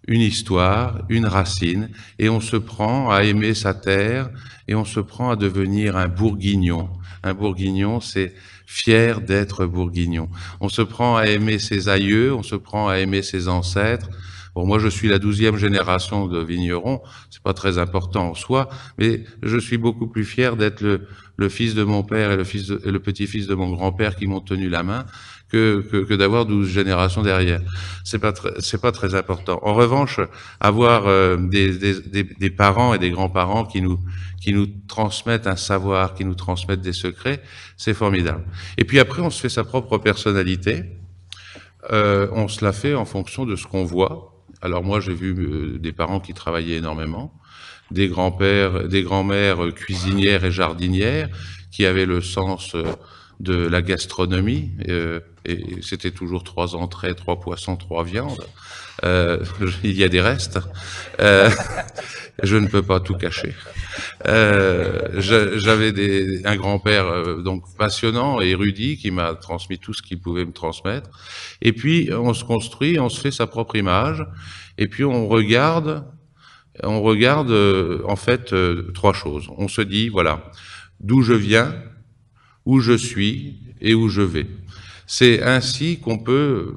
une histoire, une racine, et on se prend à aimer sa terre et on se prend à devenir un bourguignon. Un bourguignon, c'est fier d'être bourguignon. On se prend à aimer ses aïeux, on se prend à aimer ses ancêtres. Bon, moi, je suis la 12e génération de vignerons, c'est pas très important en soi, mais je suis beaucoup plus fier d'être le fils de mon père et le petit-fils de mon grand-père qui m'ont tenu la main que d'avoir 12 générations derrière. C'est pas très important. En revanche, avoir des parents et des grands-parents qui nous transmettent un savoir, qui nous transmettent des secrets, c'est formidable. Et puis après, on se fait sa propre personnalité. On se la fait en fonction de ce qu'on voit. Alors moi, j'ai vu des parents qui travaillaient énormément, des grands-pères, des grands-mères cuisinières et jardinières qui avaient le sens de la gastronomie, et c'était toujours 3 entrées, 3 poissons, 3 viandes. Il y a des restes. Je ne peux pas tout cacher. J'avais un grand-père donc passionnant et érudit qui m'a transmis tout ce qu'il pouvait me transmettre. Et puis on se construit, on se fait sa propre image, et puis on regarde en fait 3 choses. On se dit voilà, d'où je viens, où je suis et où je vais. C'est ainsi qu'on peut,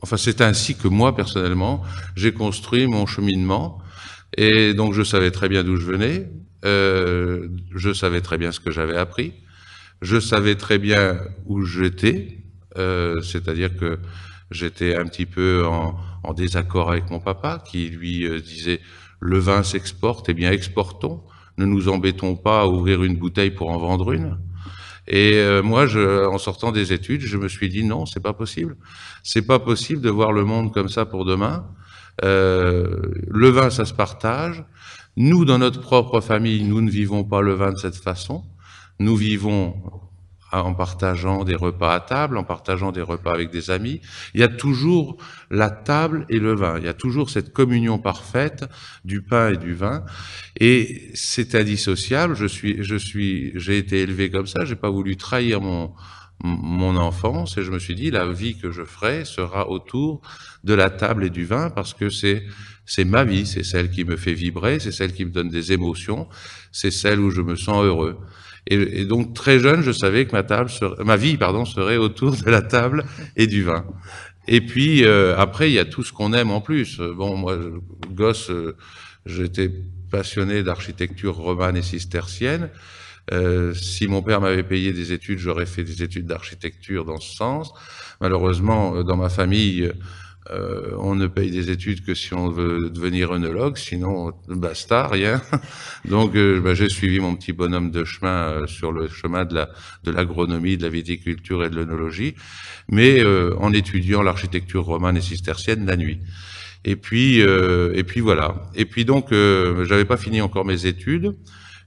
enfin c'est ainsi que moi personnellement, j'ai construit mon cheminement, et donc je savais très bien d'où je venais, je savais très bien ce que j'avais appris, je savais très bien où j'étais, c'est-à-dire que j'étais un petit peu en désaccord avec mon papa qui lui disait le vin s'exporte, eh bien exportons, ne nous embêtons pas à ouvrir une bouteille pour en vendre une. Et moi, en sortant des études, je me suis dit non, c'est pas possible. C'est pas possible de voir le monde comme ça pour demain. Le vin, ça se partage. Nous, dans notre propre famille, nous ne vivons pas le vin de cette façon. Nous vivons en partageant des repas à table, en partageant des repas avec des amis. Il y a toujours la table et le vin. Il y a toujours cette communion parfaite du pain et du vin. Et c'est indissociable. J'ai été élevé comme ça. J'ai pas voulu trahir mon enfance, et je me suis dit, la vie que je ferai sera autour de la table et du vin, parce que c'est ma vie, c'est celle qui me fait vibrer, c'est celle qui me donne des émotions, c'est celle où je me sens heureux. Et donc, très jeune, je savais que ma vie serait autour de la table et du vin. Et puis, après, il y a tout ce qu'on aime en plus. Bon, moi, gosse, j'étais passionné d'architecture romane et cistercienne. Si mon père m'avait payé des études, j'aurais fait des études d'architecture dans ce sens. Malheureusement, dans ma famille, on ne paye des études que si on veut devenir œnologue, sinon basta, rien. Donc j'ai suivi mon petit bonhomme de chemin sur le chemin de l'agronomie, de la viticulture et de l'œnologie, mais en étudiant l'architecture romane et cistercienne la nuit. Et puis voilà. Et puis donc j'avais pas fini encore mes études,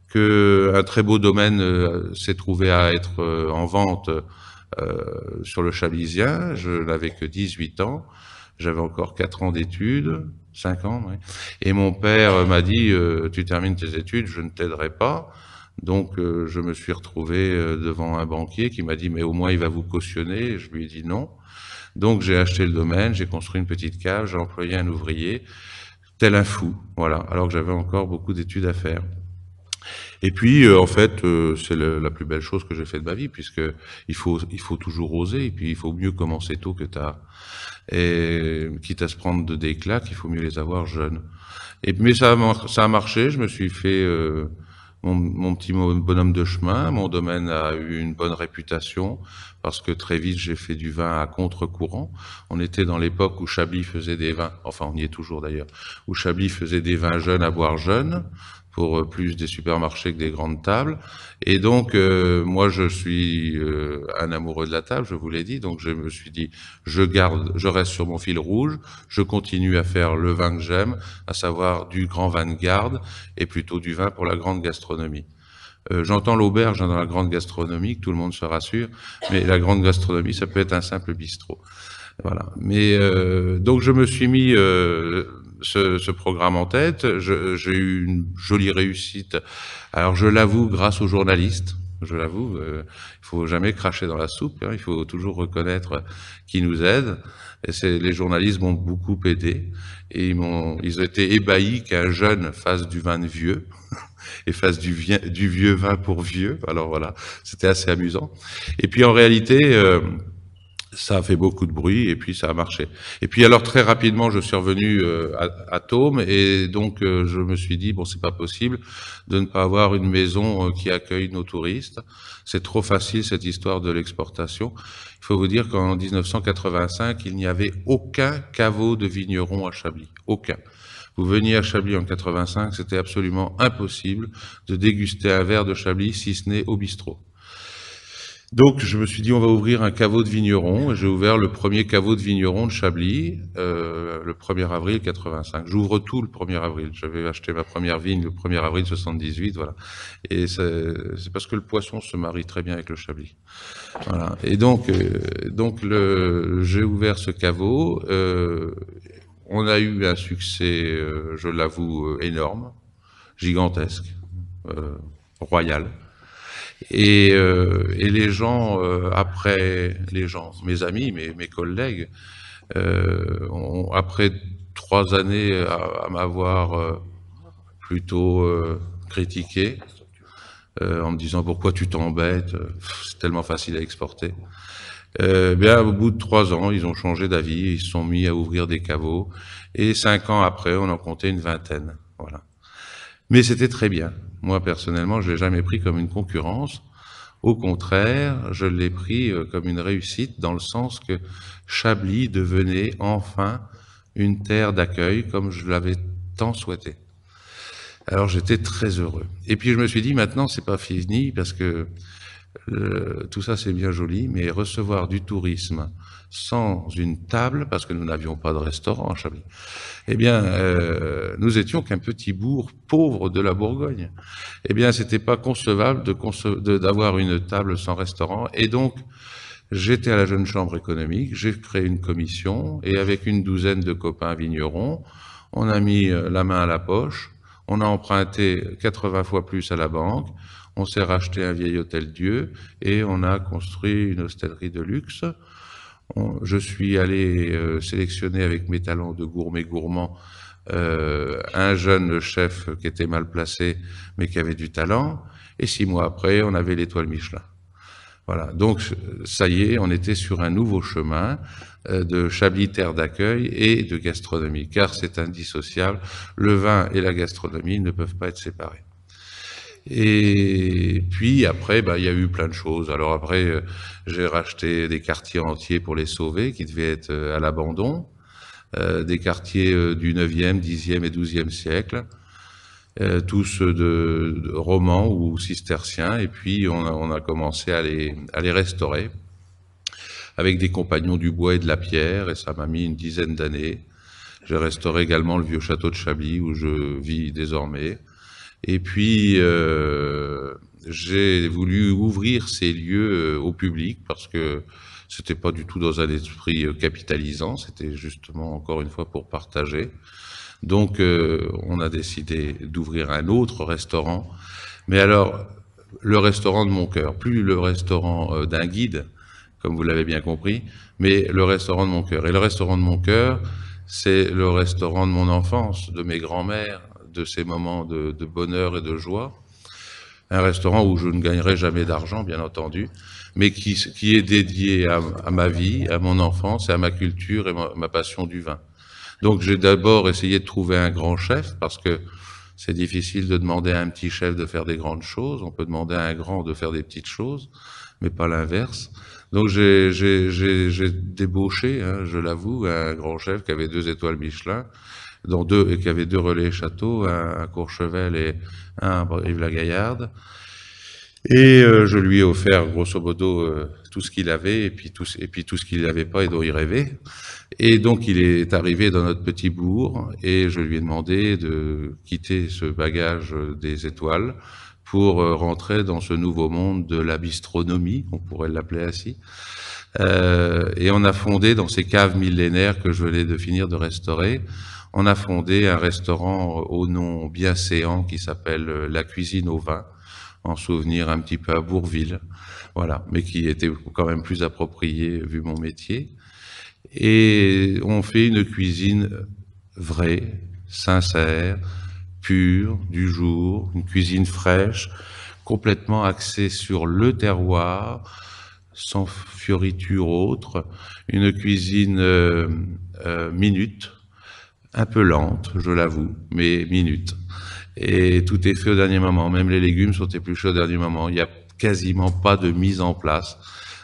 que un très beau domaine s'est trouvé à être en vente sur le Chablisien. Je n'avais que 18 ans. J'avais encore 4 ans d'études, 5 ans, oui. Et mon père m'a dit, tu termines tes études, je ne t'aiderai pas. Donc, je me suis retrouvé devant un banquier qui m'a dit, mais au moins il va vous cautionner. Et je lui ai dit non. Donc, j'ai acheté le domaine, j'ai construit une petite cave, j'ai employé un ouvrier, tel un fou, voilà, alors que j'avais encore beaucoup d'études à faire. Et puis, en fait, c'est la plus belle chose que j'ai fait de ma vie, puisque il faut toujours oser, et puis il faut mieux commencer tôt que tard. Et quitte à se prendre des claques, il faut mieux les avoir jeunes. Mais ça a marché, je me suis fait mon petit bonhomme de chemin, mon domaine a eu une bonne réputation, parce que très vite j'ai fait du vin à contre-courant. On était dans l'époque où Chablis faisait des vins, enfin on y est toujours d'ailleurs, où Chablis faisait des vins jeunes à boire jeunes, pour plus des supermarchés que des grandes tables. Et donc, moi, je suis un amoureux de la table, je vous l'ai dit. Donc, je me suis dit, je reste sur mon fil rouge, je continue à faire le vin que j'aime, à savoir du grand vin de garde et plutôt du vin pour la grande gastronomie. J'entends l'auberge dans la grande gastronomie, que tout le monde se rassure, mais la grande gastronomie, ça peut être un simple bistrot. Voilà. Mais donc, je me suis mis ce programme en tête. J'ai eu une jolie réussite. Alors, je l'avoue, grâce aux journalistes. Je l'avoue, il faut jamais cracher dans la soupe. Hein, il faut toujours reconnaître qui nous aide. Et les journalistes m'ont beaucoup aidé. Et ils ont été ébahis qu'un jeune fasse du vin de vieux et fasse du vieux vin pour vieux. Alors voilà, c'était assez amusant. Et puis en réalité, ça a fait beaucoup de bruit et puis ça a marché. Et puis alors très rapidement, je suis revenu à Thômes et donc je me suis dit bon, c'est pas possible de ne pas avoir une maison qui accueille nos touristes. C'est trop facile cette histoire de l'exportation. Il faut vous dire qu'en 1985, il n'y avait aucun caveau de vigneron à Chablis, aucun. Vous veniez à Chablis en 85, c'était absolument impossible de déguster un verre de Chablis si ce n'est au bistrot. Donc, je me suis dit, on va ouvrir un caveau de vigneron. J'ai ouvert le premier caveau de vigneron de Chablis, le 1er avril 85. J'ouvre tout le 1er avril. J'avais acheté ma première vigne le 1er avril 78, voilà. Et c'est parce que le poisson se marie très bien avec le Chablis. Voilà. Et donc j'ai ouvert ce caveau. On a eu un succès, je l'avoue, énorme, gigantesque, royal. Et les gens, mes amis, mes collègues, après 3 années à m'avoir plutôt critiqué, en me disant pourquoi tu t'embêtes, c'est tellement facile à exporter. Bien, au bout de 3 ans, ils ont changé d'avis, ils se sont mis à ouvrir des caveaux, et 5 ans après, on en comptait une vingtaine. Voilà. Mais c'était très bien. Moi, personnellement, je l'ai jamais pris comme une concurrence. Au contraire, je l'ai pris comme une réussite dans le sens que Chablis devenait enfin une terre d'accueil comme je l'avais tant souhaité. Alors, j'étais très heureux. Et puis, je me suis dit, maintenant, c'est pas fini parce que tout ça c'est bien joli, mais recevoir du tourisme sans une table, parce que nous n'avions pas de restaurant à Chablis, eh bien, nous étions qu'un petit bourg pauvre de la Bourgogne. Eh bien, c'était pas concevable d'avoir une table sans restaurant. Et donc, j'étais à la Jeune Chambre économique, j'ai créé une commission, et avec une douzaine de copains vignerons, on a mis la main à la poche, on a emprunté 80 fois plus à la banque, on s'est racheté un vieil hôtel-Dieu, et on a construit une hostellerie de luxe. Je suis allé sélectionner avec mes talents de gourmand un jeune chef qui était mal placé, mais qui avait du talent, et 6 mois après, on avait l'étoile Michelin. Voilà, donc ça y est, on était sur un nouveau chemin de Chablis terre d'accueil et de gastronomie, car c'est indissociable, le vin et la gastronomie ne peuvent pas être séparés. Et puis après, il y a eu plein de choses. Alors après, j'ai racheté des quartiers entiers pour les sauver, qui devaient être à l'abandon, des quartiers du 9e, 10e et 12e siècle, tous de romans ou cisterciens, et puis on a commencé à les restaurer avec des compagnons du bois et de la pierre, et ça m'a mis une dizaine d'années. J'ai restauré également le vieux château de Chablis, où je vis désormais. Et puis, j'ai voulu ouvrir ces lieux au public, parce que c'était pas du tout dans un esprit capitalisant, c'était justement, encore une fois, pour partager. Donc, on a décidé d'ouvrir un autre restaurant. Mais alors, le restaurant de mon cœur, plus le restaurant d'un guide, comme vous l'avez bien compris, mais le restaurant de mon cœur. Et le restaurant de mon cœur, c'est le restaurant de mon enfance, de mes grands-mères, de ces moments de bonheur et de joie. Un restaurant où je ne gagnerai jamais d'argent, bien entendu, mais qui est dédié à ma vie, à mon enfance, et à ma culture et ma passion du vin. Donc j'ai d'abord essayé de trouver un grand chef, parce que c'est difficile de demander à un petit chef de faire des grandes choses, on peut demander à un grand de faire des petites choses, mais pas l'inverse. Donc j'ai débauché, je l'avoue, un grand chef qui avait 2 étoiles Michelin, et qui avait 2 relais châteaux, un à Courchevel et un à Brive-la-Gaillarde. Et je lui ai offert, grosso modo, tout ce qu'il avait, et puis tout ce qu'il n'avait pas et dont il rêvait. Et donc, il est arrivé dans notre petit bourg, et je lui ai demandé de quitter ce bagage des étoiles pour rentrer dans ce nouveau monde de la bistronomie, on pourrait l'appeler ainsi. Et on a fondé, dans ces caves millénaires que je venais de finir de restaurer, on a fondé un restaurant au nom bien séant qui s'appelle La Cuisine au Vin, en souvenir un petit peu à Bourville, voilà, mais qui était quand même plus approprié vu mon métier. Et on fait une cuisine vraie, sincère, pure, du jour, une cuisine fraîche, complètement axée sur le terroir, sans fioritures autres, une cuisine minute, un peu lente, je l'avoue, mais minute. Et tout est fait au dernier moment, même les légumes sont épluchés au dernier moment, il n'y a quasiment pas de mise en place.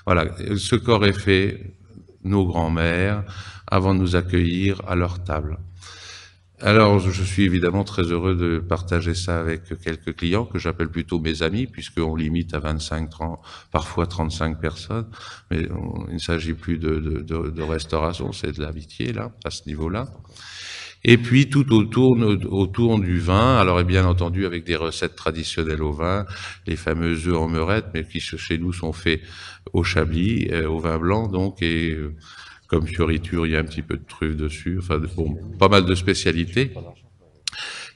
Voilà, ce qu'auraient fait nos grands-mères avant de nous accueillir à leur table. Alors, je suis évidemment très heureux de partager ça avec quelques clients que j'appelle plutôt mes amis, puisqu'on limite à 25, 30, parfois 35 personnes, mais il ne s'agit plus de restauration, c'est de l'amitié, là, à ce niveau-là. Et puis, tout autour du vin, alors et bien entendu avec des recettes traditionnelles au vin, les fameux œufs en meurette, mais qui chez nous sont faits au Chablis, au vin blanc, donc, et comme fioriture, il y a un petit peu de truffe dessus, enfin, bon, pas mal de spécialités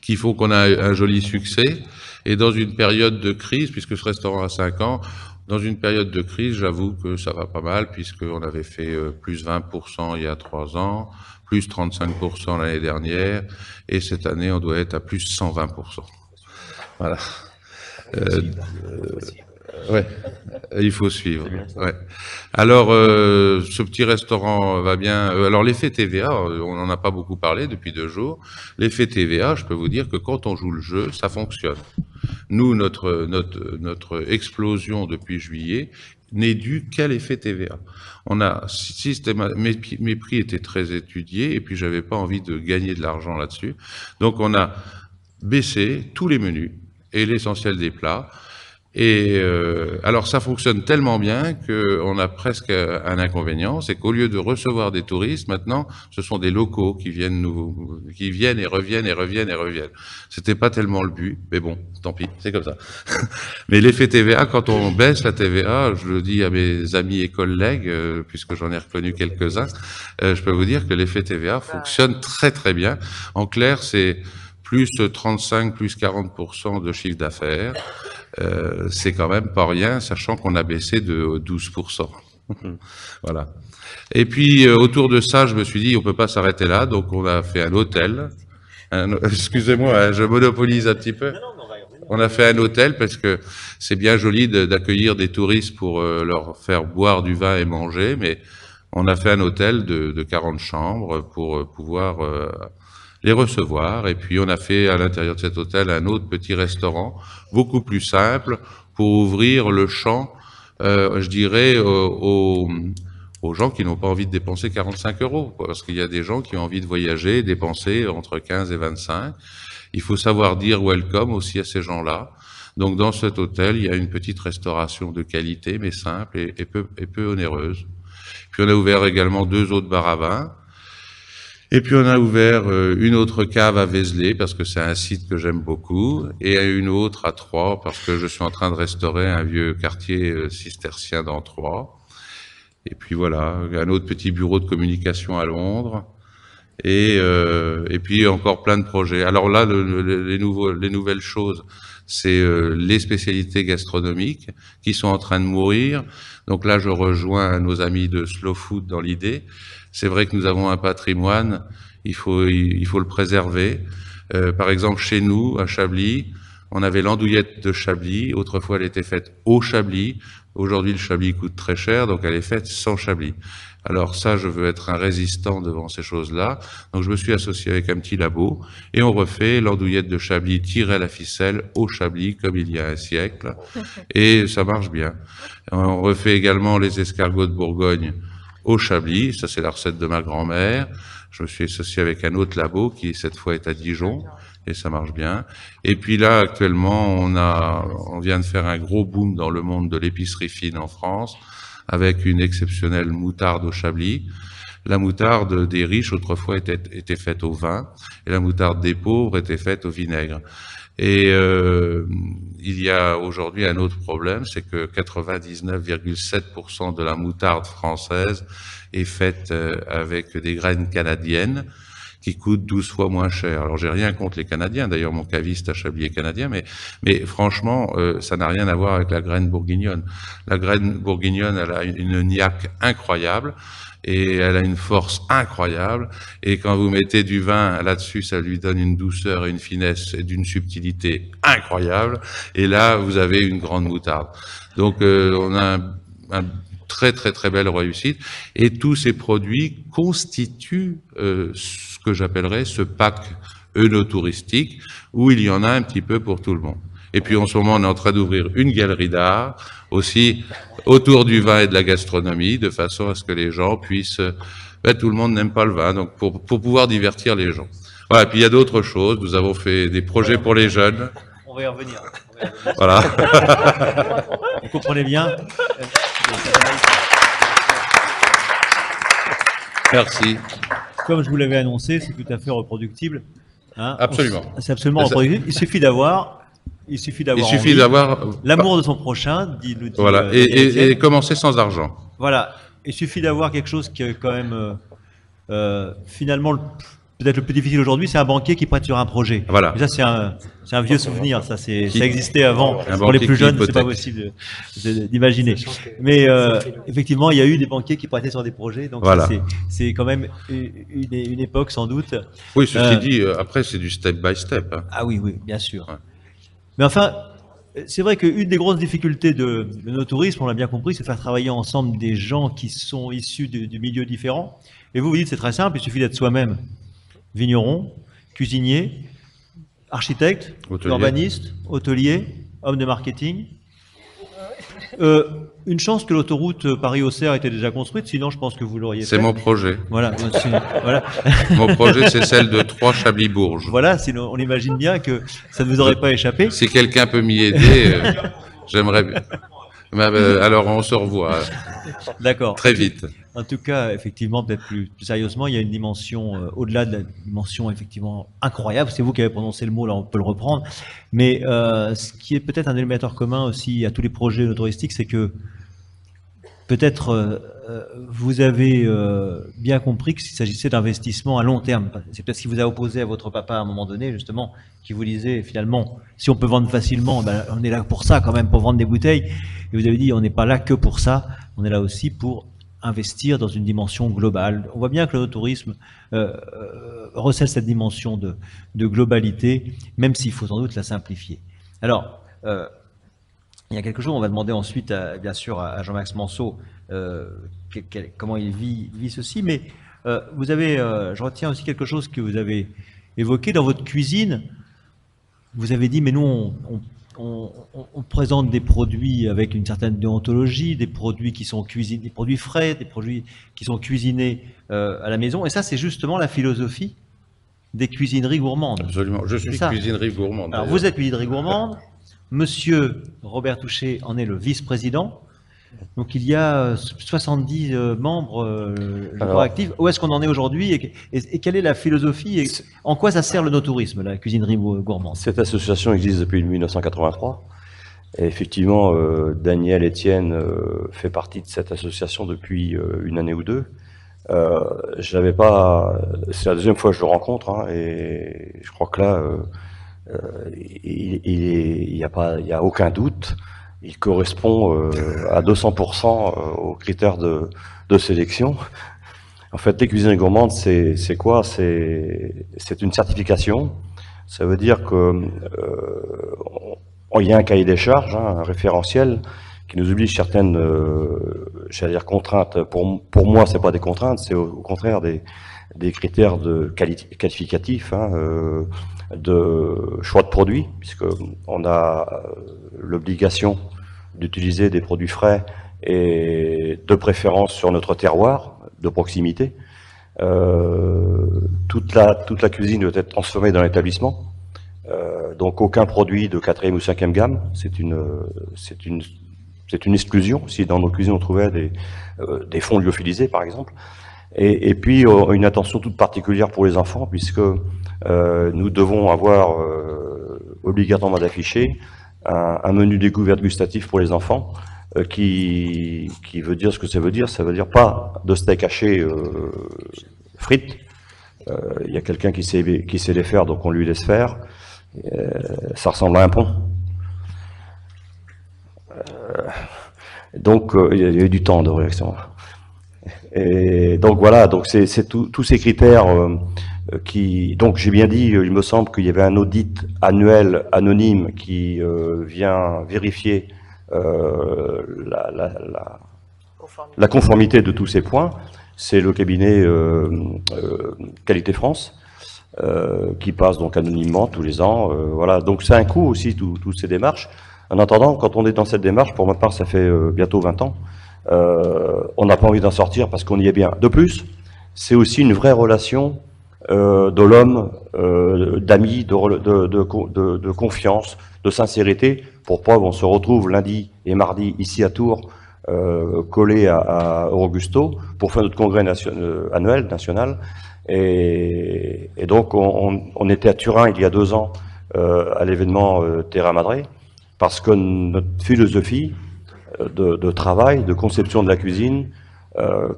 qui font qu'on a un joli succès. Et dans une période de crise, puisque ce restaurant a 5 ans, dans une période de crise, j'avoue que ça va pas mal, puisqu'on avait fait plus 20% il y a 3 ans, plus 35% l'année dernière, et cette année, on doit être à plus 120%. Voilà. Ouais, il faut suivre. Ouais. Alors, ce petit restaurant va bien. Alors, l'effet TVA, on n'en a pas beaucoup parlé depuis 2 jours. L'effet TVA, je peux vous dire que quand on joue le jeu, ça fonctionne. Nous, notre explosion depuis juillet n'est due qu'à l'effet TVA. On a mes prix étaient très étudiés et puis j'avais pas envie de gagner de l'argent là-dessus. Donc, on a baissé tous les menus et l'essentiel des plats. Et alors ça fonctionne tellement bien qu'on a presque un inconvénient, c'est qu'au lieu de recevoir des touristes, maintenant, ce sont des locaux qui viennent et reviennent et reviennent et reviennent. C'était pas tellement le but, mais bon, tant pis, c'est comme ça. Mais l'effet TVA, quand on baisse la TVA, je le dis à mes amis et collègues, puisque j'en ai reconnu quelques-uns, je peux vous dire que l'effet TVA fonctionne très très bien. En clair, c'est plus 35, plus 40% de chiffre d'affaires. C'est quand même pas rien, sachant qu'on a baissé de 12%. Voilà. Et puis, autour de ça, je me suis dit, on peut pas s'arrêter là, donc on a fait un hôtel. Excusez-moi, je monopolise un petit peu. On a fait un hôtel parce que c'est bien joli d'accueillir des touristes pour leur faire boire du vin et manger, mais on a fait un hôtel de 40 chambres pour pouvoir les recevoir. Et puis on a fait à l'intérieur de cet hôtel un autre petit restaurant, beaucoup plus simple, pour ouvrir le champ, je dirais, aux gens qui n'ont pas envie de dépenser 45 €. Parce qu'il y a des gens qui ont envie de voyager, dépenser entre 15 et 25. Il faut savoir dire welcome aussi à ces gens-là. Donc dans cet hôtel, il y a une petite restauration de qualité, mais simple et peu onéreuse. Puis on a ouvert également 2 autres bars à vin. Et puis on a ouvert une autre cave à Vézelay, parce que c'est un site que j'aime beaucoup, et une autre à Troyes, parce que je suis en train de restaurer un vieux quartier cistercien dans Troyes. Et puis voilà, un autre petit bureau de communication à Londres, et puis encore plein de projets. Alors là, les nouvelles choses, c'est les spécialités gastronomiques qui sont en train de mourir. Donc là, je rejoins nos amis de Slow Food dans l'idée. C'est vrai que nous avons un patrimoine, il faut le préserver. Par exemple, chez nous, à Chablis, on avait l'andouillette de Chablis. Autrefois, elle était faite au Chablis. Aujourd'hui, le Chablis coûte très cher, donc elle est faite sans Chablis. Alors ça, je veux être un résistant devant ces choses-là. Donc je me suis associé avec un petit labo et on refait l'andouillette de Chablis tirée à la ficelle au Chablis, comme il y a un siècle. Et ça marche bien. On refait également les escargots de Bourgogne au Chablis, ça c'est la recette de ma grand-mère. Je me suis associé avec un autre labo qui cette fois est à Dijon et ça marche bien. Et puis là actuellement on vient de faire un gros boom dans le monde de l'épicerie fine en France avec une exceptionnelle moutarde au Chablis. La moutarde des riches autrefois était faite au vin et la moutarde des pauvres était faite au vinaigre. Et il y a aujourd'hui un autre problème, c'est que 99,7% de la moutarde française est faite avec des graines canadiennes qui coûtent 12 fois moins cher. Alors j'ai rien contre les Canadiens, d'ailleurs mon caviste à Chablis est canadien, mais franchement ça n'a rien à voir avec la graine bourguignonne. La graine bourguignonne, elle a une niaque incroyable. Et elle a une force incroyable. Et quand vous mettez du vin là-dessus, ça lui donne une douceur et une finesse et d'une subtilité incroyable. Et là, vous avez une grande moutarde. Donc, on a un très très très belle réussite. Et tous ces produits constituent ce que j'appellerais ce pack œnotouristique où il y en a un petit peu pour tout le monde. Et puis en ce moment, on est en train d'ouvrir une galerie d'art aussi autour du vin et de la gastronomie, de façon à ce que les gens puissent... tout le monde n'aime pas le vin, donc pour pouvoir divertir les gens. Voilà, et puis il y a d'autres choses. Nous avons fait des projets pour les jeunes. On va y revenir. Voilà. Vous comprenez bien? Merci. Comme je vous l'avais annoncé, c'est tout à fait reproductible. Hein. Absolument. C'est absolument reproductible. Il suffit d'avoir l'amour de son prochain, dit voilà, et commencer sans argent. Voilà, il suffit d'avoir quelque chose qui est quand même finalement peut-être le plus difficile aujourd'hui, c'est un banquier qui prête sur un projet. Voilà. Et ça c'est un vieux souvenir, ça existait avant. Pour les plus jeunes, c'est pas possible d'imaginer. Mais effectivement, il y a eu des banquiers qui prêtaient sur des projets, donc voilà. C'est quand même une époque sans doute. Oui, ceci dit, après c'est du step by step. Hein. Ah oui, bien sûr. Ouais. Mais enfin, c'est vrai qu'une des grosses difficultés de nos tourismes, on l'a bien compris, c'est de faire travailler ensemble des gens qui sont issus de milieux différents. Et vous dites, c'est très simple, il suffit d'être soi-même. Vigneron, cuisinier, architecte, urbaniste, hôtelier, homme de marketing. Une chance que l'autoroute Paris-Auxerre était déjà construite, sinon je pense que vous l'auriez fait. C'est mon projet. Voilà. Mon projet, c'est celle de Troyes-Chablis-Bourges. Voilà, sinon on imagine bien que ça ne vous aurait pas échappé. Si quelqu'un peut m'y aider... J'aimerais bien. Alors, on se revoit D'accord. très vite. En tout cas, effectivement, peut-être plus sérieusement, il y a une dimension, au-delà de la dimension effectivement incroyable, c'est vous qui avez prononcé le mot, là on peut le reprendre, mais ce qui est peut-être un élémentaire commun aussi à tous les projets touristiques, c'est que peut-être vous avez bien compris qu'il s'agissait d'investissements à long terme. C'est peut-être ce qui vous a opposé à votre papa à un moment donné, justement, qui vous disait finalement, si on peut vendre facilement, ben, on est là pour ça quand même, pour vendre des bouteilles. Et vous avez dit, on n'est pas là que pour ça, on est là aussi pour investir dans une dimension globale. On voit bien que le tourisme recèle cette dimension de globalité, même s'il faut sans doute la simplifier. Alors, il y a quelque chose, on va demander ensuite, bien sûr, à Jean-Max Manceau comment il vit ceci, mais vous avez, je retiens aussi quelque chose que vous avez évoqué dans votre cuisine. Vous avez dit, mais nous, on présente des produits avec une certaine déontologie, des produits qui sont cuisinés, des produits frais, des produits qui sont cuisinés à la maison, et ça, c'est justement la philosophie des cuisineries gourmandes. Absolument. Je suis cuisinerie gourmande. Alors, vous êtes cuisinerie gourmande. Monsieur Robert Touchet en est le vice-président. Donc il y a 70 membres je crois, actifs. Où est-ce qu'on en est aujourd'hui et quelle est la philosophie et en quoi ça sert le no-tourisme, la cuisinerie gourmande? Cette association existe depuis 1983. Et effectivement, Daniel Etienne fait partie de cette association depuis une année ou deux. J'avais pas. C'est la deuxième fois que je le rencontre, hein, et je crois que là, il n'y a aucun doute. Il correspond à 200% aux critères de sélection. En fait, les cuisines gourmandes, c'est quoi? C'est une certification. Ça veut dire que il y a un cahier des charges, hein, un référentiel qui nous oblige certaines, j'allais dire contraintes. Pour moi, c'est pas des contraintes, c'est au contraire des critères de qualificatifs, hein, de choix de produits, puisque on a l'obligation d'utiliser des produits frais et de préférence sur notre terroir de proximité. Toute la cuisine doit être transformée dans l'établissement. Donc aucun produit de 4e ou 5e gamme, c'est une exclusion. Si dans nos cuisines on trouvait des fonds lyophilisés par exemple. Et puis une attention toute particulière pour les enfants, puisque nous devons avoir obligatoirement d'afficher un menu découverte gustatif pour les enfants, qui veut dire ce que ça veut dire. Ça veut dire pas de steak haché frites. Il y a quelqu'un qui sait les faire, donc on lui laisse faire. Ça ressemble à un pont. Donc il y a eu du temps de réaction. Et donc voilà, donc c'est tous ces critères donc j'ai bien dit, il me semble qu'il y avait un audit annuel anonyme qui vient vérifier la conformité de tous ces points. C'est le cabinet Qualité France qui passe donc anonymement tous les ans. Voilà, donc c'est un coût aussi toutes ces démarches. En attendant, quand on est dans cette démarche, pour ma part, ça fait bientôt 20 ans. On n'a pas envie d'en sortir parce qu'on y est bien. De plus, c'est aussi une vraie relation de l'homme, d'amis, de confiance, de sincérité. Pour preuve, on se retrouve lundi et mardi ici à Tours, collés à Augusto, pour faire notre congrès annuel, national. Et donc, on était à Turin il y a 2 ans, à l'événement Terra Madre, parce que notre philosophie de travail, de conception de la cuisine,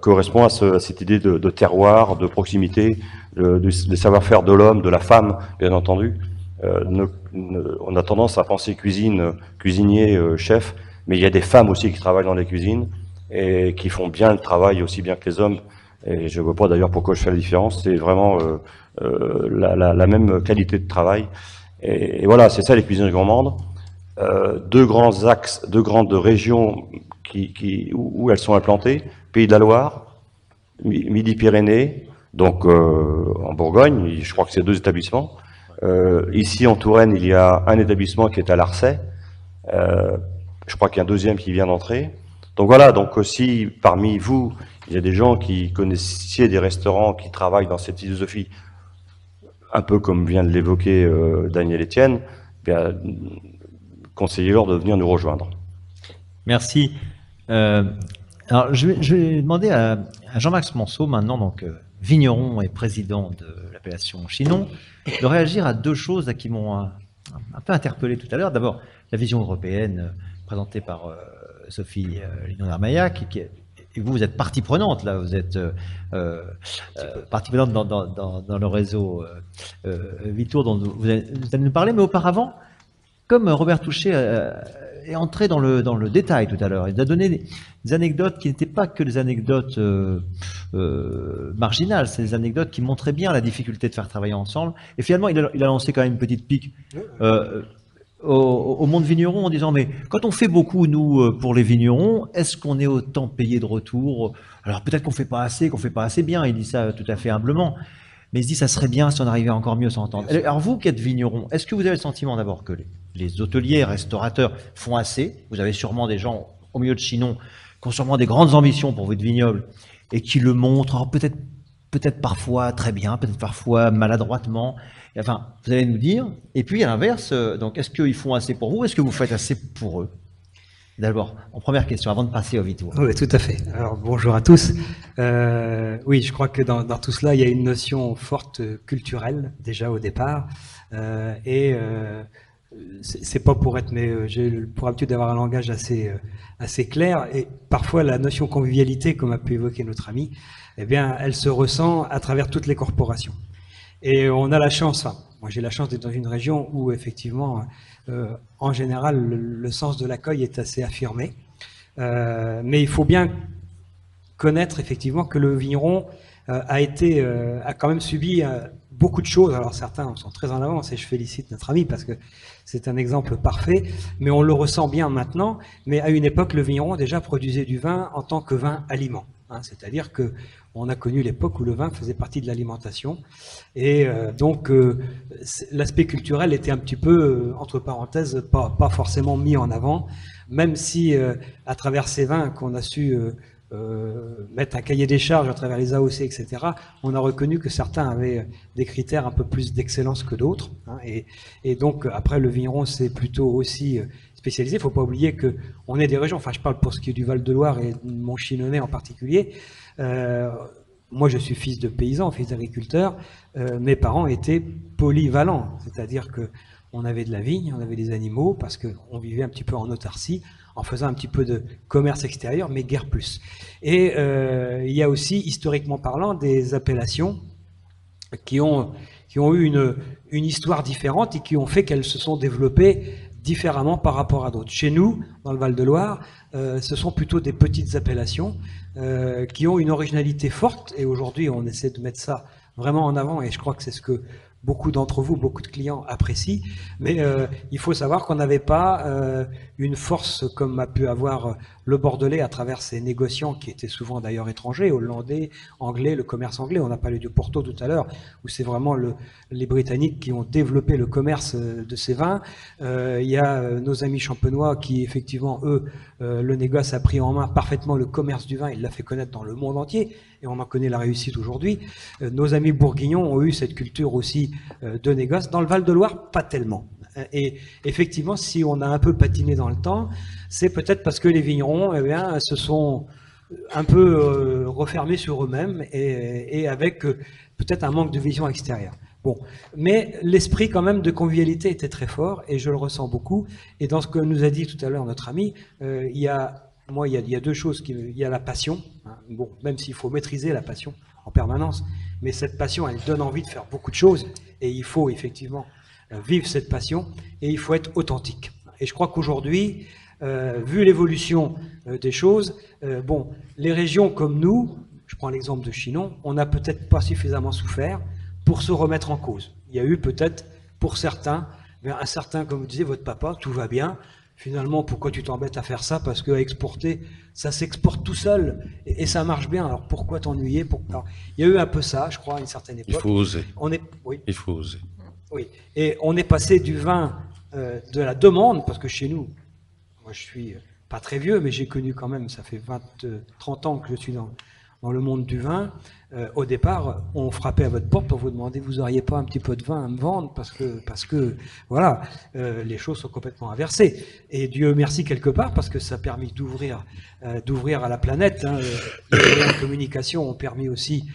correspond à cette idée de terroir, de proximité, des savoir-faire de l'homme, de la femme, bien entendu. On a tendance à penser cuisinier, chef, mais il y a des femmes aussi qui travaillent dans les cuisines et qui font bien le travail aussi bien que les hommes. Et je ne vois pas d'ailleurs pourquoi je fais la différence. C'est vraiment la même qualité de travail. Et voilà, c'est ça les cuisines gourmandes. 2 grands axes, 2 grandes régions où elles sont implantées. Pays de la Loire, Midi-Pyrénées, donc en Bourgogne, je crois que c'est 2 établissements. Ici en Touraine, il y a un établissement qui est à Larçay. Je crois qu'il y a un 2e qui vient d'entrer. Donc voilà, donc si parmi vous, il y a des gens qui connaissiez des restaurants qui travaillent dans cette philosophie, un peu comme vient de l'évoquer Daniel Etienne, conseillez-leur de venir nous rejoindre. Merci. Alors, je vais demander à Jean-Max Monceau, maintenant, donc vigneron et président de l'appellation Chinon, de réagir à deux choses là, qui m'ont un peu interpellé tout à l'heure. D'abord, la vision européenne présentée par Sophie Lignon-Armaillac, et vous êtes partie prenante, là, vous êtes partie prenante dans le réseau Vitour dont vous allez nous parler, mais auparavant, comme Robert Touchet est entré dans le détail tout à l'heure, il a donné des anecdotes qui n'étaient pas que des anecdotes marginales, c'est des anecdotes qui montraient bien la difficulté de faire travailler ensemble, et finalement il a lancé quand même une petite pique au monde vigneron en disant mais quand on fait beaucoup nous pour les vignerons, est-ce qu'on est autant payé de retour? Alors peut-être qu'on fait pas assez bien, il dit ça tout à fait humblement, mais il se dit ça serait bien si on arrivait à encore mieux s'entendre. Alors vous qui êtes vigneron, est-ce que vous avez le sentiment d'abord que les hôteliers, restaurateurs font assez? Vous avez sûrement des gens au milieu de Chinon qui ont sûrement des grandes ambitions pour votre vignoble et qui le montrent, alors peut-être parfois très bien, peut-être parfois maladroitement. Enfin, vous allez nous dire. Et puis à l'inverse, donc est-ce qu'ils font assez pour vous? Est-ce que vous faites assez pour eux? D'abord, en première question, avant de passer au Vitour. Oui, tout à fait. Alors bonjour à tous. Oui, je crois que dans tout cela, il y a une notion forte culturelle déjà au départ. C'est pas pour être, mais j'ai pour habitude d'avoir un langage assez clair. Et parfois, la notion convivialité, comme a pu évoquer notre ami, eh bien, elle se ressent à travers toutes les corporations. Et on a la chance, enfin, moi j'ai la chance d'être dans une région où effectivement, en général, le sens de l'accueil est assez affirmé. Mais il faut bien connaître effectivement que le vigneron a quand même subi beaucoup de choses. Alors certains sont très en avance et je félicite notre ami parce que c'est un exemple parfait, mais on le ressent bien maintenant. Mais à une époque, le vigneron déjà produisait du vin en tant que vin aliment. C'est-à-dire que on a connu l'époque où le vin faisait partie de l'alimentation. Et donc, l'aspect culturel était un petit peu, entre parenthèses, pas forcément mis en avant, même si, à travers ces vins qu'on a su mettre un cahier des charges à travers les AOC, etc., on a reconnu que certains avaient des critères un peu plus d'excellence que d'autres. Et donc, après, le vigneron, c'est plutôt aussi spécialisé. Il ne faut pas oublier qu'on est des régions, enfin je parle pour ce qui est du Val-de-Loire et de Montchinonnais en particulier. Moi je suis fils de paysan, fils d'agriculteur. Mes parents étaient polyvalents, c'est-à-dire qu'on avait de la vigne, on avait des animaux, parce qu'on vivait un petit peu en autarcie, en faisant un petit peu de commerce extérieur, mais guère plus. Et il y a aussi, historiquement parlant, des appellations qui ont eu une histoire différente et qui ont fait qu'elles se sont développées différemment par rapport à d'autres. Chez nous, dans le Val-de-Loire, ce sont plutôt des petites appellations qui ont une originalité forte, et aujourd'hui on essaie de mettre ça vraiment en avant, et je crois que c'est ce que beaucoup d'entre vous, beaucoup de clients apprécient, mais il faut savoir qu'on n'avait pas une force comme a pu avoir le Bordelais à travers ses négociants qui étaient souvent d'ailleurs étrangers, hollandais, anglais, le commerce anglais. On a parlé du Porto tout à l'heure, où c'est vraiment les Britanniques qui ont développé le commerce de ces vins. Il y a nos amis champenois qui effectivement, eux, le négoce a pris en main parfaitement le commerce du vin, il l'a fait connaître dans le monde entier, et on en connaît la réussite aujourd'hui. Nos amis bourguignons ont eu cette culture aussi de négoce. Dans le Val-de-Loire, pas tellement. Et effectivement, si on a un peu patiné dans le temps, c'est peut-être parce que les vignerons se sont un peu refermés sur eux-mêmes et avec peut-être un manque de vision extérieure. Bon, mais l'esprit quand même de convivialité était très fort et je le ressens beaucoup. Et dans ce que nous a dit tout à l'heure notre ami, il y a deux choses. Il y a la passion, bon, même s'il faut maîtriser la passion en permanence, mais cette passion, elle donne envie de faire beaucoup de choses et il faut effectivement vivre cette passion et il faut être authentique. Et je crois qu'aujourd'hui, vu l'évolution des choses, bon, les régions comme nous, je prends l'exemple de Chinon, on n'a peut-être pas suffisamment souffert pour se remettre en cause. Il y a eu peut-être, pour certains, un certain, comme vous disiez, votre papa, tout va bien, finalement, pourquoi tu t'embêtes à faire ça? Parce qu'à exporter, ça s'exporte tout seul et ça marche bien. Alors pourquoi t'ennuyer? Alors, il y a eu un peu ça, je crois, à une certaine époque. Il faut oser. Oui. Il faut oser. Oui. Et on est passé du vin de la demande, parce que chez nous, moi je suis pas très vieux, mais j'ai connu quand même, ça fait 30 ans que je suis dans le monde du vin, au départ, on frappait à votre porte pour vous demander, vous n'auriez pas un petit peu de vin à me vendre, parce que voilà, les choses sont complètement inversées. Et Dieu merci quelque part, parce que ça a permis d'ouvrir à la planète. Hein. Les moyens de communication ont permis aussi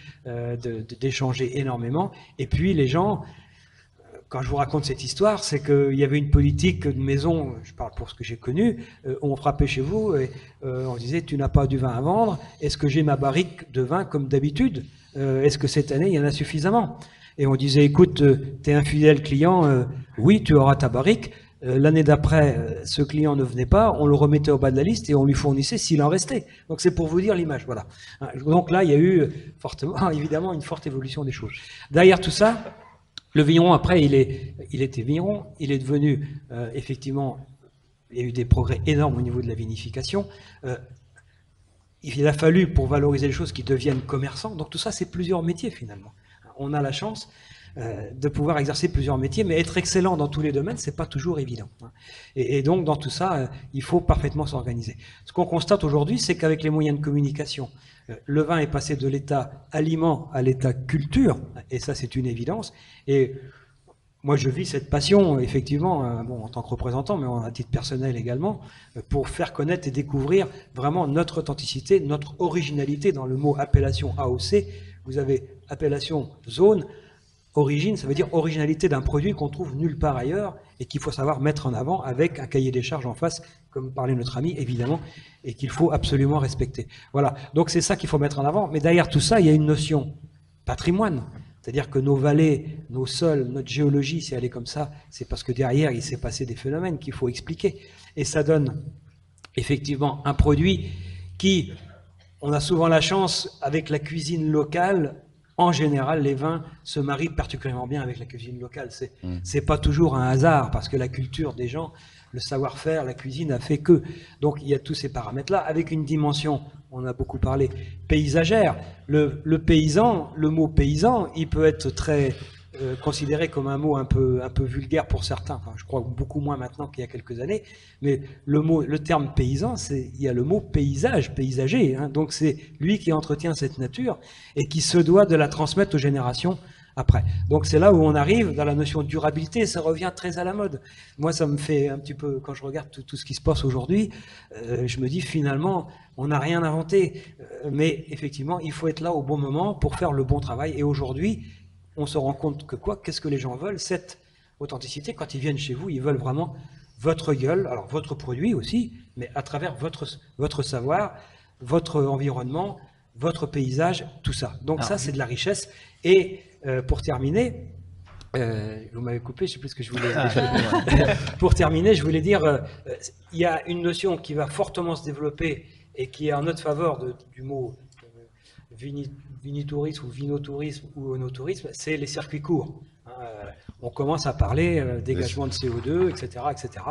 d'échanger énormément. Et puis les gens, quand je vous raconte cette histoire, c'est qu'il y avait une politique de maison, je parle pour ce que j'ai connu, on frappait chez vous et on disait, tu n'as pas du vin à vendre, est-ce que j'ai ma barrique de vin comme d'habitude? Est-ce que cette année, il y en a suffisamment? Et on disait, écoute, tu es un fidèle client, oui, tu auras ta barrique. L'année d'après, ce client ne venait pas, on le remettait au bas de la liste et on lui fournissait s'il en restait. Donc c'est pour vous dire l'image, voilà. Donc là, il y a eu fortement, évidemment, une forte évolution des choses. Derrière tout ça, le vigneron, après, il était vigneron, il est devenu, effectivement, il y a eu des progrès énormes au niveau de la vinification. Il a fallu, pour valoriser les choses, qu'ils deviennent commerçants. Donc tout ça, c'est plusieurs métiers, finalement. On a la chance de pouvoir exercer plusieurs métiers, mais être excellent dans tous les domaines, c'est pas toujours évident. Et donc, dans tout ça, il faut parfaitement s'organiser. Ce qu'on constate aujourd'hui, c'est qu'avec les moyens de communication, le vin est passé de l'état aliment à l'état culture, et ça c'est une évidence. Et moi je vis cette passion, effectivement, bon, en tant que représentant, mais à titre personnel également, pour faire connaître et découvrir vraiment notre authenticité, notre originalité. Dans le mot appellation AOC, vous avez appellation zone, origine, ça veut dire originalité d'un produit qu'on trouve nulle part ailleurs et qu'il faut savoir mettre en avant avec un cahier des charges en face, comme parlait notre ami, évidemment, et qu'il faut absolument respecter. Voilà, donc c'est ça qu'il faut mettre en avant. Mais derrière tout ça, il y a une notion patrimoine. C'est-à-dire que nos vallées, nos sols, notre géologie, si elle est comme ça, c'est parce que derrière, il s'est passé des phénomènes qu'il faut expliquer. Et ça donne effectivement un produit qui, on a souvent la chance, avec la cuisine locale, en général, les vins se marient particulièrement bien avec la cuisine locale. C'est pas toujours un hasard, parce que la culture des gens, le savoir-faire, la cuisine a fait que. Donc il y a tous ces paramètres-là, avec une dimension, on a beaucoup parlé, paysagère. Le paysan, le mot paysan, il peut être très considéré comme un mot un peu vulgaire pour certains. Enfin, je crois beaucoup moins maintenant qu'il y a quelques années. Mais le terme paysan, il y a le mot paysage, paysager. Hein, donc c'est lui qui entretient cette nature et qui se doit de la transmettre aux générations après. Donc c'est là où on arrive dans la notion de durabilité, ça revient très à la mode. Moi, ça me fait un petit peu, quand je regarde tout ce qui se passe aujourd'hui, je me dis finalement, on n'a rien inventé. Mais effectivement, il faut être là au bon moment pour faire le bon travail. Et aujourd'hui, on se rend compte que qu'est-ce que les gens veulent? Cette authenticité, quand ils viennent chez vous, ils veulent vraiment votre gueule, alors votre produit aussi, mais à travers votre savoir, votre environnement, votre paysage, tout ça. Donc ça, c'est de la richesse. Et pour terminer, vous m'avez coupé, je ne sais plus ce que je voulais dire. Pour terminer, je voulais dire, il y a une notion qui va fortement se développer et qui est en notre faveur du mot vinitourisme ou vinotourisme ou onotourisme, c'est les circuits courts. On commence à parler dégagement de CO2, etc., etc.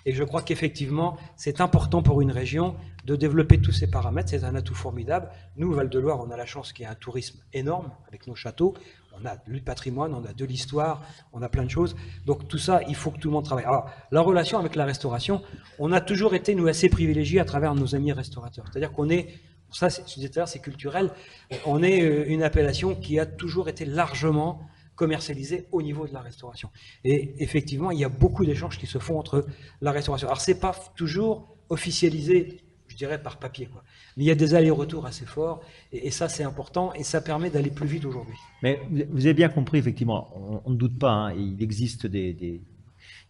Et je crois qu'effectivement, c'est important pour une région de développer tous ces paramètres. C'est un atout formidable. Nous, Val-de-Loire, on a la chance qu'il y ait un tourisme énorme avec nos châteaux. On a du patrimoine, on a de l'histoire, on a plein de choses. Donc tout ça, il faut que tout le monde travaille. Alors, la relation avec la restauration, on a toujours été, nous, assez privilégiés à travers nos amis restaurateurs. C'est-à-dire qu'on est, ça, je disais tout à l'heure, c'est culturel, on est une appellation qui a toujours été largement commercialisée au niveau de la restauration. Et effectivement, il y a beaucoup d'échanges qui se font entre la restauration. Alors, c'est pas toujours officialisé, je dirais, par papier, quoi. Mais il y a des allers-retours assez forts, et ça, c'est important, et ça permet d'aller plus vite aujourd'hui. Mais vous avez bien compris, effectivement, on ne doute pas, hein, il existe des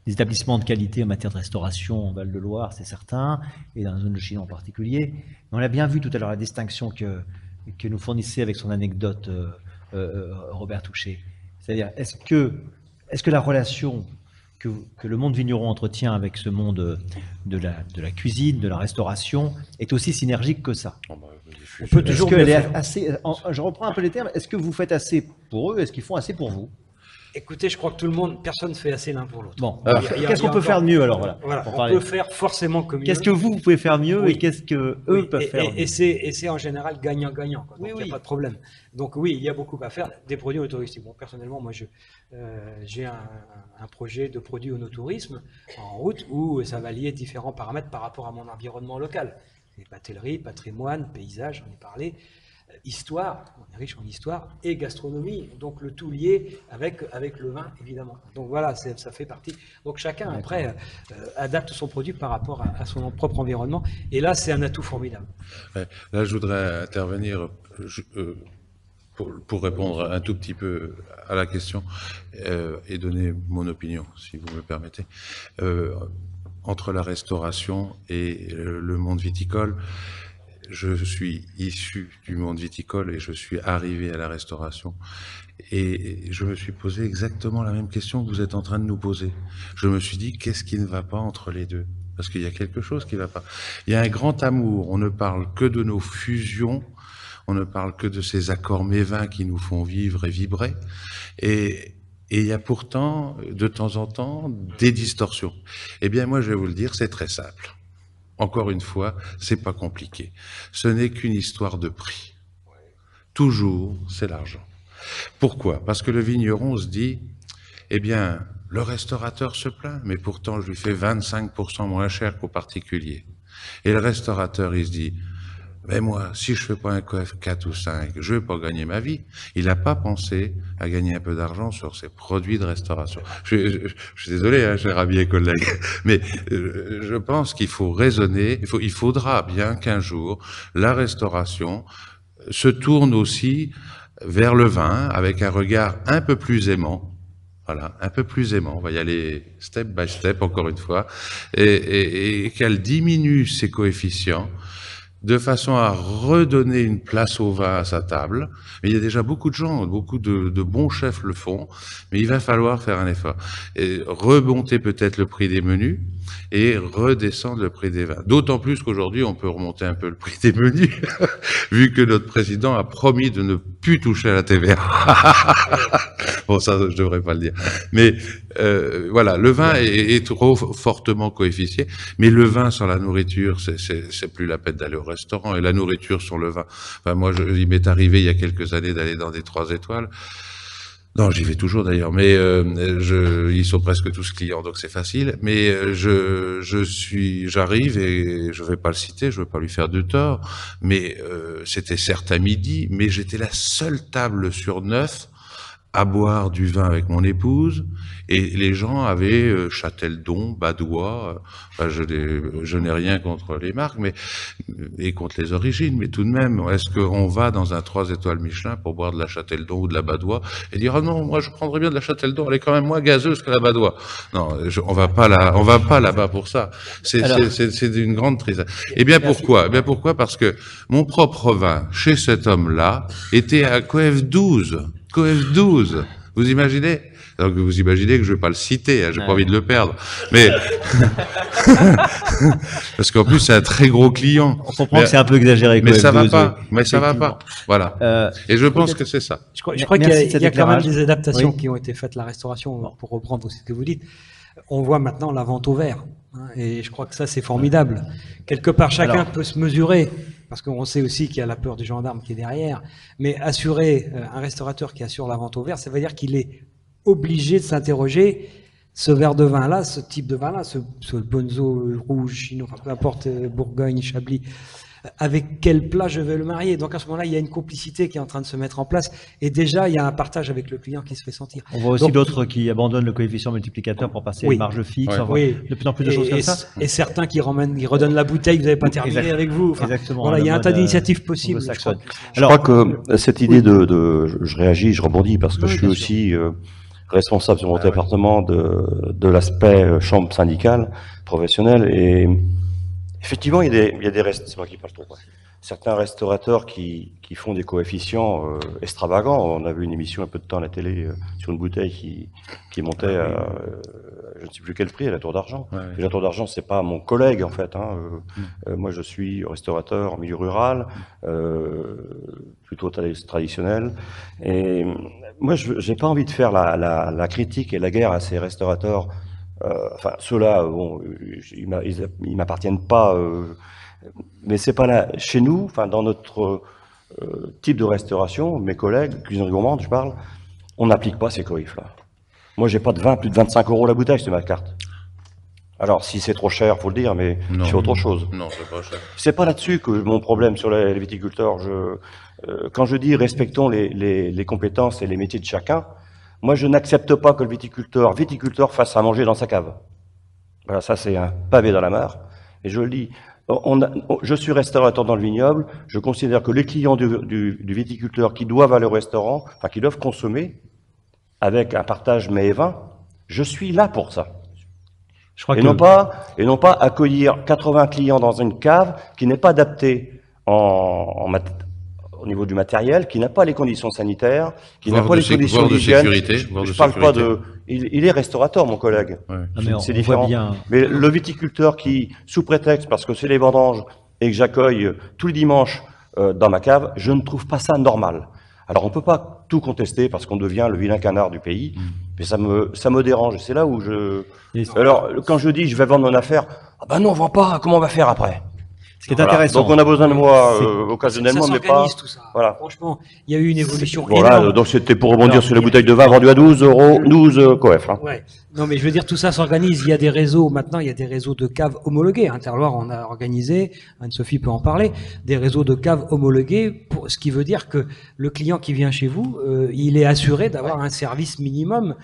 établissements de qualité en matière de restauration en Val-de-Loire, c'est certain, et dans la zone de Chinon en particulier. Mais on a bien vu tout à l'heure la distinction que nous fournissait avec son anecdote Robert Touchet. C'est-à-dire, est-ce que la relation que le monde vigneron entretient avec ce monde de la cuisine, de la restauration, est aussi synergique que ça? On peut toujours je reprends un peu les termes, est-ce que vous faites assez pour eux, est-ce qu'ils font assez pour vous? Écoutez, je crois que personne ne fait assez l'un pour l'autre. Bon, qu'est-ce qu'on peut faire de mieux alors? Voilà, on peut faire forcément comme mieux. Qu'est-ce que vous pouvez faire mieux et qu'est-ce que eux peuvent faire mieux? Et c'est en général gagnant-gagnant. Donc il n'y a pas de problème. Donc oui, il y a beaucoup à faire. Des produits onotourismes. Bon, personnellement, moi, j'ai un projet de produits onotourisme en route où ça va lier différents paramètres par rapport à mon environnement local. Les batelleries, patrimoine, paysage, j'en ai parlé. histoire, on est riche en histoire et gastronomie, donc le tout lié avec le vin, évidemment. Donc voilà, ça fait partie. Donc chacun, après, adapte son produit par rapport à son propre environnement, et là, c'est un atout formidable. Ouais, là, je voudrais intervenir pour répondre un tout petit peu à la question et donner mon opinion, si vous me permettez. Entre la restauration et le monde viticole, je suis issu du monde viticole et je suis arrivé à la restauration. Et je me suis posé exactement la même question que vous êtes en train de nous poser. Je me suis dit, qu'est-ce qui ne va pas entre les deux? Parce qu'il y a quelque chose qui ne va pas. Il y a un grand amour. On ne parle que de nos fusions. On ne parle que de ces accords mévins qui nous font vivre et vibrer. Et il y a pourtant, de temps en temps, des distorsions. Eh bien, moi, je vais vous le dire, c'est très simple. Encore une fois, c'est pas compliqué. Ce n'est qu'une histoire de prix. Toujours, c'est l'argent. Pourquoi? Parce que le vigneron se dit, eh bien, le restaurateur se plaint, mais pourtant, je lui fais 25% moins cher qu'au particulier. Et le restaurateur, il se dit, mais moi, si je fais pas un coef 4 ou 5, je vais pas gagner ma vie. Il n'a pas pensé à gagner un peu d'argent sur ses produits de restauration. Je suis désolé, hein, cher ami et collègue, mais je pense qu'il faut raisonner, il faudra bien qu'un jour, la restauration se tourne aussi vers le vin avec un regard un peu plus aimant. Voilà, un peu plus aimant. On va y aller step by step, encore une fois, et qu'elle diminue ses coefficients de façon à redonner une place au vin à sa table. Mais il y a déjà beaucoup de gens, beaucoup de bons chefs le font, mais il va falloir faire un effort. Et remonter peut-être le prix des menus et redescendre le prix des vins. D'autant plus qu'aujourd'hui, on peut remonter un peu le prix des menus, vu que notre président a promis de ne plus toucher à la TVA. Bon, ça, je devrais pas le dire. Mais voilà, le vin est trop fortement coefficié, mais le vin sans la nourriture, c'est plus la peine d'aller au restaurant, et la nourriture sans le vin. Enfin, moi, il m'est arrivé il y a quelques années d'aller dans des 3 étoiles. Non, j'y vais toujours d'ailleurs, mais ils sont presque tous clients, donc c'est facile. Mais j'arrive et je vais pas le citer, je veux pas lui faire de tort, mais c'était certes à midi, mais j'étais la seule table sur 9 à boire du vin avec mon épouse, et les gens avaient Châteldon, Badois, enfin, je n'ai rien contre les marques, mais et contre les origines, mais tout de même, est-ce qu'on va dans un 3 étoiles Michelin pour boire de la Châteldon ou de la Badois et dire ah non, moi je prendrais bien de la Châteldon, elle est quand même moins gazeuse que la Badois. Non, on va pas là-bas pour ça. C'est d'une grande tristesse. Eh bien pourquoi? Eh bien pourquoi? Parce que mon propre vin chez cet homme-là était à Coef 12. Coef 12, vous imaginez? Donc vous imaginez que je vais pas le citer, hein, j'ai pas envie de le perdre. Mais parce qu'en plus c'est un très gros client. On comprend que c'est un peu exagéré. Mais ça va pas. Mais ça va pas. Voilà. Et je pense que c'est ça. Je crois qu'il y a quand même des adaptations qui ont été faites la restauration, pour reprendre aussi ce que vous dites. On voit maintenant la vente au verre, hein, et je crois que ça c'est formidable. Quelque part chacun peut se mesurer. Parce qu'on sait aussi qu'il y a la peur du gendarme qui est derrière, mais assurer un restaurateur qui assure la vente au verre, ça veut dire qu'il est obligé de s'interroger, ce verre de vin-là, ce type de vin-là, ce Bonzo rouge, chinois, enfin, peu importe, Bourgogne, Chablis, avec quel plat je vais le marier. Donc à ce moment-là, il y a une complicité qui est en train de se mettre en place, et déjà il y a un partage avec le client qui se fait sentir. On voit aussi d'autres qui abandonnent le coefficient multiplicateur pour passer à une marge fixe. Oui. De plus en plus de choses comme ça. Et certains qui redonnent la bouteille, vous n'avez pas terminé avec vous. Enfin, exactement. Voilà, il y a un tas d'initiatives possibles. Je crois que cette idée je réagis, je rebondis parce que je suis aussi responsable sur mon département de l'aspect chambre syndicale, professionnelle, et effectivement, il y a des c'est moi qui parle trop. Certains restaurateurs qui font des coefficients extravagants. On a vu une émission un peu de temps à la télé sur une bouteille qui montait à je ne sais plus quel prix, à la Tour d'Argent. La Tour d'Argent, c'est pas mon collègue en fait. Moi, je suis restaurateur en milieu rural, plutôt traditionnel. Et moi, j'ai pas envie de faire la critique et la guerre à ces restaurateurs. Enfin, ceux-là, bon, ils m'appartiennent pas, mais c'est pas là. Chez nous, enfin, dans notre type de restauration, mes collègues, cuisiniers gourmandes, je parle, on n'applique pas ces coefs-là. Moi, j'ai pas de vin plus de 25 € la bouteille sur ma carte. Alors, si c'est trop cher, faut le dire, mais Non. je fais autre chose. Non, c'est pas cher. C'est pas là-dessus que mon problème sur les viticulteurs. Quand je dis respectons les compétences et les métiers de chacun, moi je n'accepte pas que le viticulteur fasse à manger dans sa cave. Voilà, ça c'est un pavé dans la mare. Et je le dis, je suis restaurateur dans le vignoble, je considère que les clients du viticulteur qui doivent aller au restaurant, enfin qui doivent consommer, avec un partage mets et vin, je suis là pour ça. Je crois Et non pas accueillir 80 clients dans une cave qui n'est pas adaptée au niveau du matériel, qui n'a pas les conditions sanitaires, qui n'a pas les conditions d'hygiène. Je parle pas de... Il est restaurateur, mon collègue. Ouais. C'est différent. Mais le viticulteur qui, sous prétexte, parce que c'est les vendanges et que j'accueille tous les dimanches dans ma cave, je ne trouve pas ça normal. Alors on peut pas tout contester parce qu'on devient le vilain canard du pays, mais ça me dérange. C'est là où je... Alors quand je dis je vais vendre mon affaire, ah ben non on vend pas, comment on va faire après? Ce qui est intéressant. Donc on a besoin de moi occasionnellement, ça mais pas... s'organise tout ça. Voilà. Franchement, il y a eu une évolution Voilà, énorme. donc c'était pour rebondir sur les bouteilles de vin vendues à 12 coef. Hein. Ouais. Non, mais je veux dire, tout ça s'organise. Il y a des réseaux, maintenant, il y a des réseaux de caves homologués. Interloire, on a organisé, Anne-Sophie peut en parler, des réseaux de caves homologués, ce qui veut dire que le client qui vient chez vous, il est assuré d'avoir un service minimum,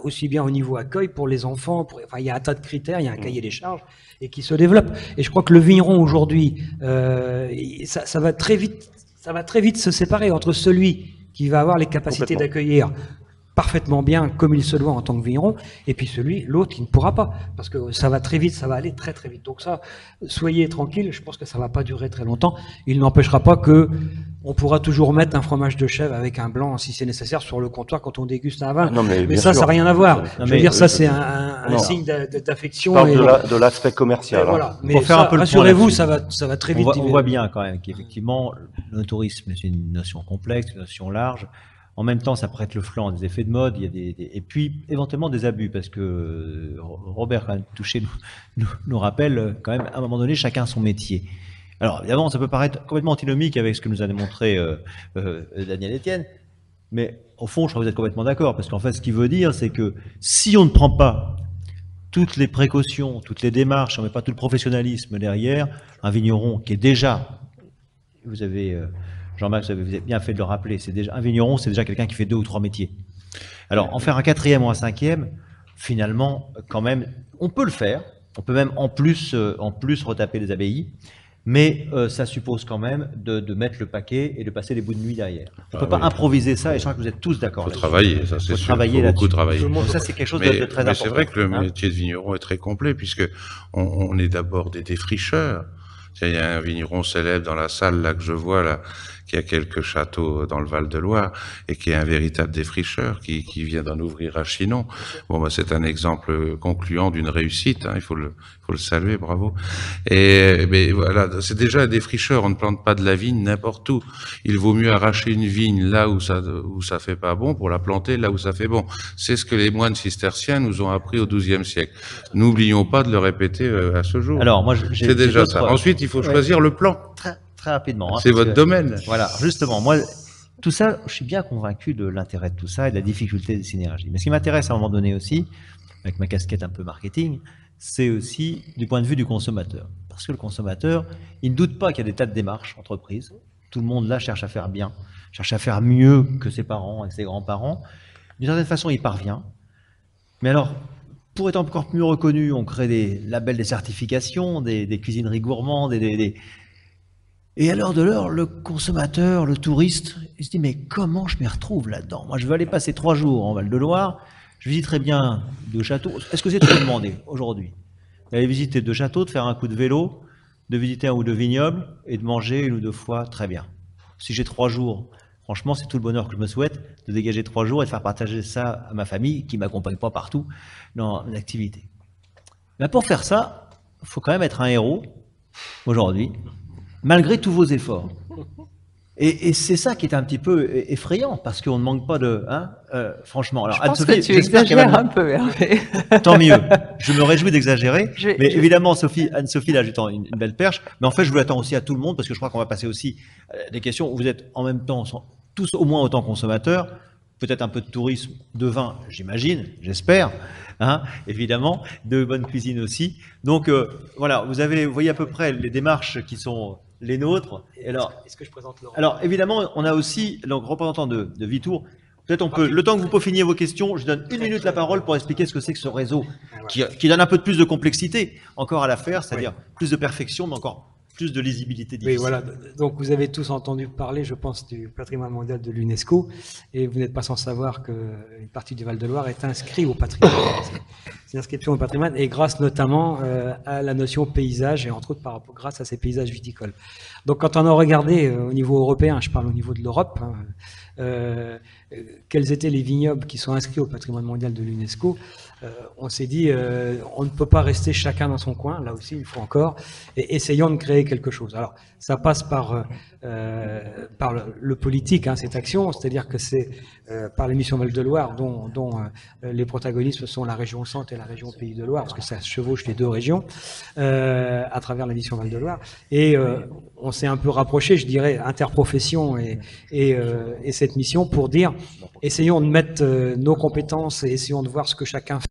aussi bien au niveau accueil pour les enfants, enfin, il y a un tas de critères, il y a un cahier des charges, et qui se développe. Et je crois que le vigneron aujourd'hui, ça va très vite se séparer entre celui qui va avoir les capacités d'accueillir parfaitement bien comme il se doit en tant que vigneron, et puis l'autre qui ne pourra pas, parce que ça va très vite, ça va aller très très vite. Donc ça, soyez tranquille, je pense que ça va pas durer très longtemps. Il n'empêchera pas que on pourra toujours mettre un fromage de chèvre avec un blanc si c'est nécessaire sur le comptoir quand on déguste un vin. Non, mais ça n'a rien à voir. Non, je veux dire, ça c'est un signe Je d'affection. parle de l'aspect commercial. Voilà. Mais Pour faire un peu le point rassurez-vous, là-dessus. ça va très vite. On voit bien quand même qu'effectivement, le tourisme, c'est une notion complexe, une notion large. En même temps, ça prête le flanc à des effets de mode, il y a et puis éventuellement des abus, parce que Robert, quand même, touché, nous rappelle quand même, à un moment donné, chacun son métier. Alors, évidemment, ça peut paraître complètement antinomique avec ce que nous a démontré Daniel Etienne, mais au fond, je crois que vous êtes complètement d'accord, parce qu'en fait, ce qu'il veut dire, c'est que si on ne prend pas toutes les précautions, toutes les démarches, on ne met pas tout le professionnalisme derrière, un vigneron qui est déjà, vous avez... Jean-Marc, vous avez bien fait de le rappeler, c'est déjà un vigneron, c'est déjà quelqu'un qui fait 2 ou 3 métiers. Alors, en faire un 4e ou un 5e, finalement, quand même, on peut le faire. On peut même en plus retaper les abbayes, mais ça suppose quand même de mettre le paquet et de passer les bouts de nuit derrière. On ne peut pas improviser ça, et je crois que vous êtes tous d'accord. Il faut travailler, ça c'est sûr. Il faut beaucoup travailler. Donc ça, c'est quelque chose de très important. C'est vrai que le métier de vigneron est très complet, puisque on est d'abord des défricheurs. Il y a un vigneron célèbre dans la salle là que je vois là, qui a quelques châteaux dans le Val-de-Loire et qui est un véritable défricheur qui vient d'en ouvrir à Chinon. Bon, bah, c'est un exemple concluant d'une réussite, hein, il faut le saluer, bravo. Mais voilà, c'est déjà un défricheur, on ne plante pas de la vigne n'importe où. Il vaut mieux arracher une vigne là où ça fait pas bon pour la planter là où ça fait bon. C'est ce que les moines cisterciens nous ont appris au XIIe siècle. N'oublions pas de le répéter à ce jour. Alors, moi, c'est déjà ça. Ensuite, il faut choisir le plan. Très rapidement. Hein, c'est votre domaine. Voilà, justement, moi, tout ça, je suis bien convaincu de l'intérêt de tout ça et de la difficulté des synergies. Mais ce qui m'intéresse à un moment donné aussi, avec ma casquette un peu marketing, c'est aussi du point de vue du consommateur. Parce que le consommateur, il ne doute pas qu'il y a des tas de démarches entreprises. Tout le monde là cherche à faire bien, cherche à faire mieux que ses parents et ses grands-parents. D'une certaine façon, il parvient. Mais alors, pour être encore mieux reconnu, on crée des labels, des certifications, des cuisineries gourmandes, et à l'heure de l'heure, le consommateur, le touriste, il se dit, mais comment je m'y retrouve là-dedans? Moi, je veux aller passer 3 jours en Val-de-Loire, je visiterai bien 2 châteaux. Est-ce que c'est trop demandé aujourd'hui d'aller visiter 2 châteaux, de faire un coup de vélo, de visiter 1 ou 2 vignobles et de manger 1 ou 2 fois? Très bien. Si j'ai 3 jours, franchement, c'est tout le bonheur que je me souhaite, de dégager 3 jours et de faire partager ça à ma famille qui ne m'accompagne pas partout dans mes activités. Mais pour faire ça, il faut quand même être un héros aujourd'hui, malgré tous vos efforts. Et c'est ça qui est un petit peu effrayant, parce qu'on ne manque pas de... Hein, franchement. Alors, je pense que tu exagères un peu, Hervé. Tant mieux. Je me réjouis d'exagérer. Mais évidemment, Anne-Sophie, là, j'attends une belle perche. Mais en fait, je vous l'attends aussi à tout le monde, parce que je crois qu'on va passer aussi des questions où vous êtes en même temps tous au moins autant consommateurs, peut-être un peu de tourisme, de vin, j'imagine, j'espère, hein, évidemment, de bonne cuisine aussi. Donc voilà, vous voyez à peu près les démarches qui sont les nôtres. Est-ce que je présente Laurent? Alors évidemment, on a aussi le représentant de Vitour. Peut-être on peut, le temps que vous peaufiniez vos questions, je donne 1 minute la parole pour expliquer ce que c'est que ce réseau qui donne un peu plus de complexité encore à l'affaire, c'est-à-dire plus de perfection, mais encore plus de lisibilité difficile. Oui, voilà. Donc vous avez tous entendu parler, je pense, du patrimoine mondial de l'UNESCO, et vous n'êtes pas sans savoir qu'une partie du Val-de-Loire est inscrite au patrimoine. C'est une inscription au patrimoine, et grâce notamment à la notion paysage, et entre autres grâce à ces paysages viticoles. Donc quand on a regardé au niveau européen, je parle au niveau de l'Europe, quels étaient les vignobles qui sont inscrits au patrimoine mondial de l'UNESCO, on s'est dit on ne peut pas rester chacun dans son coin, là aussi il faut encore, et essayons de créer quelque chose. Alors ça passe par le politique, hein, cette action, c'est-à-dire que c'est par l'émission Val-de-Loire dont les protagonistes sont la région Centre et la région Pays de Loire, parce que ça chevauche les deux régions à travers la mission Val-de-Loire, et on s'est un peu rapproché, je dirais, interprofession et cette mission pour dire essayons de mettre nos compétences et essayons de voir ce que chacun fait.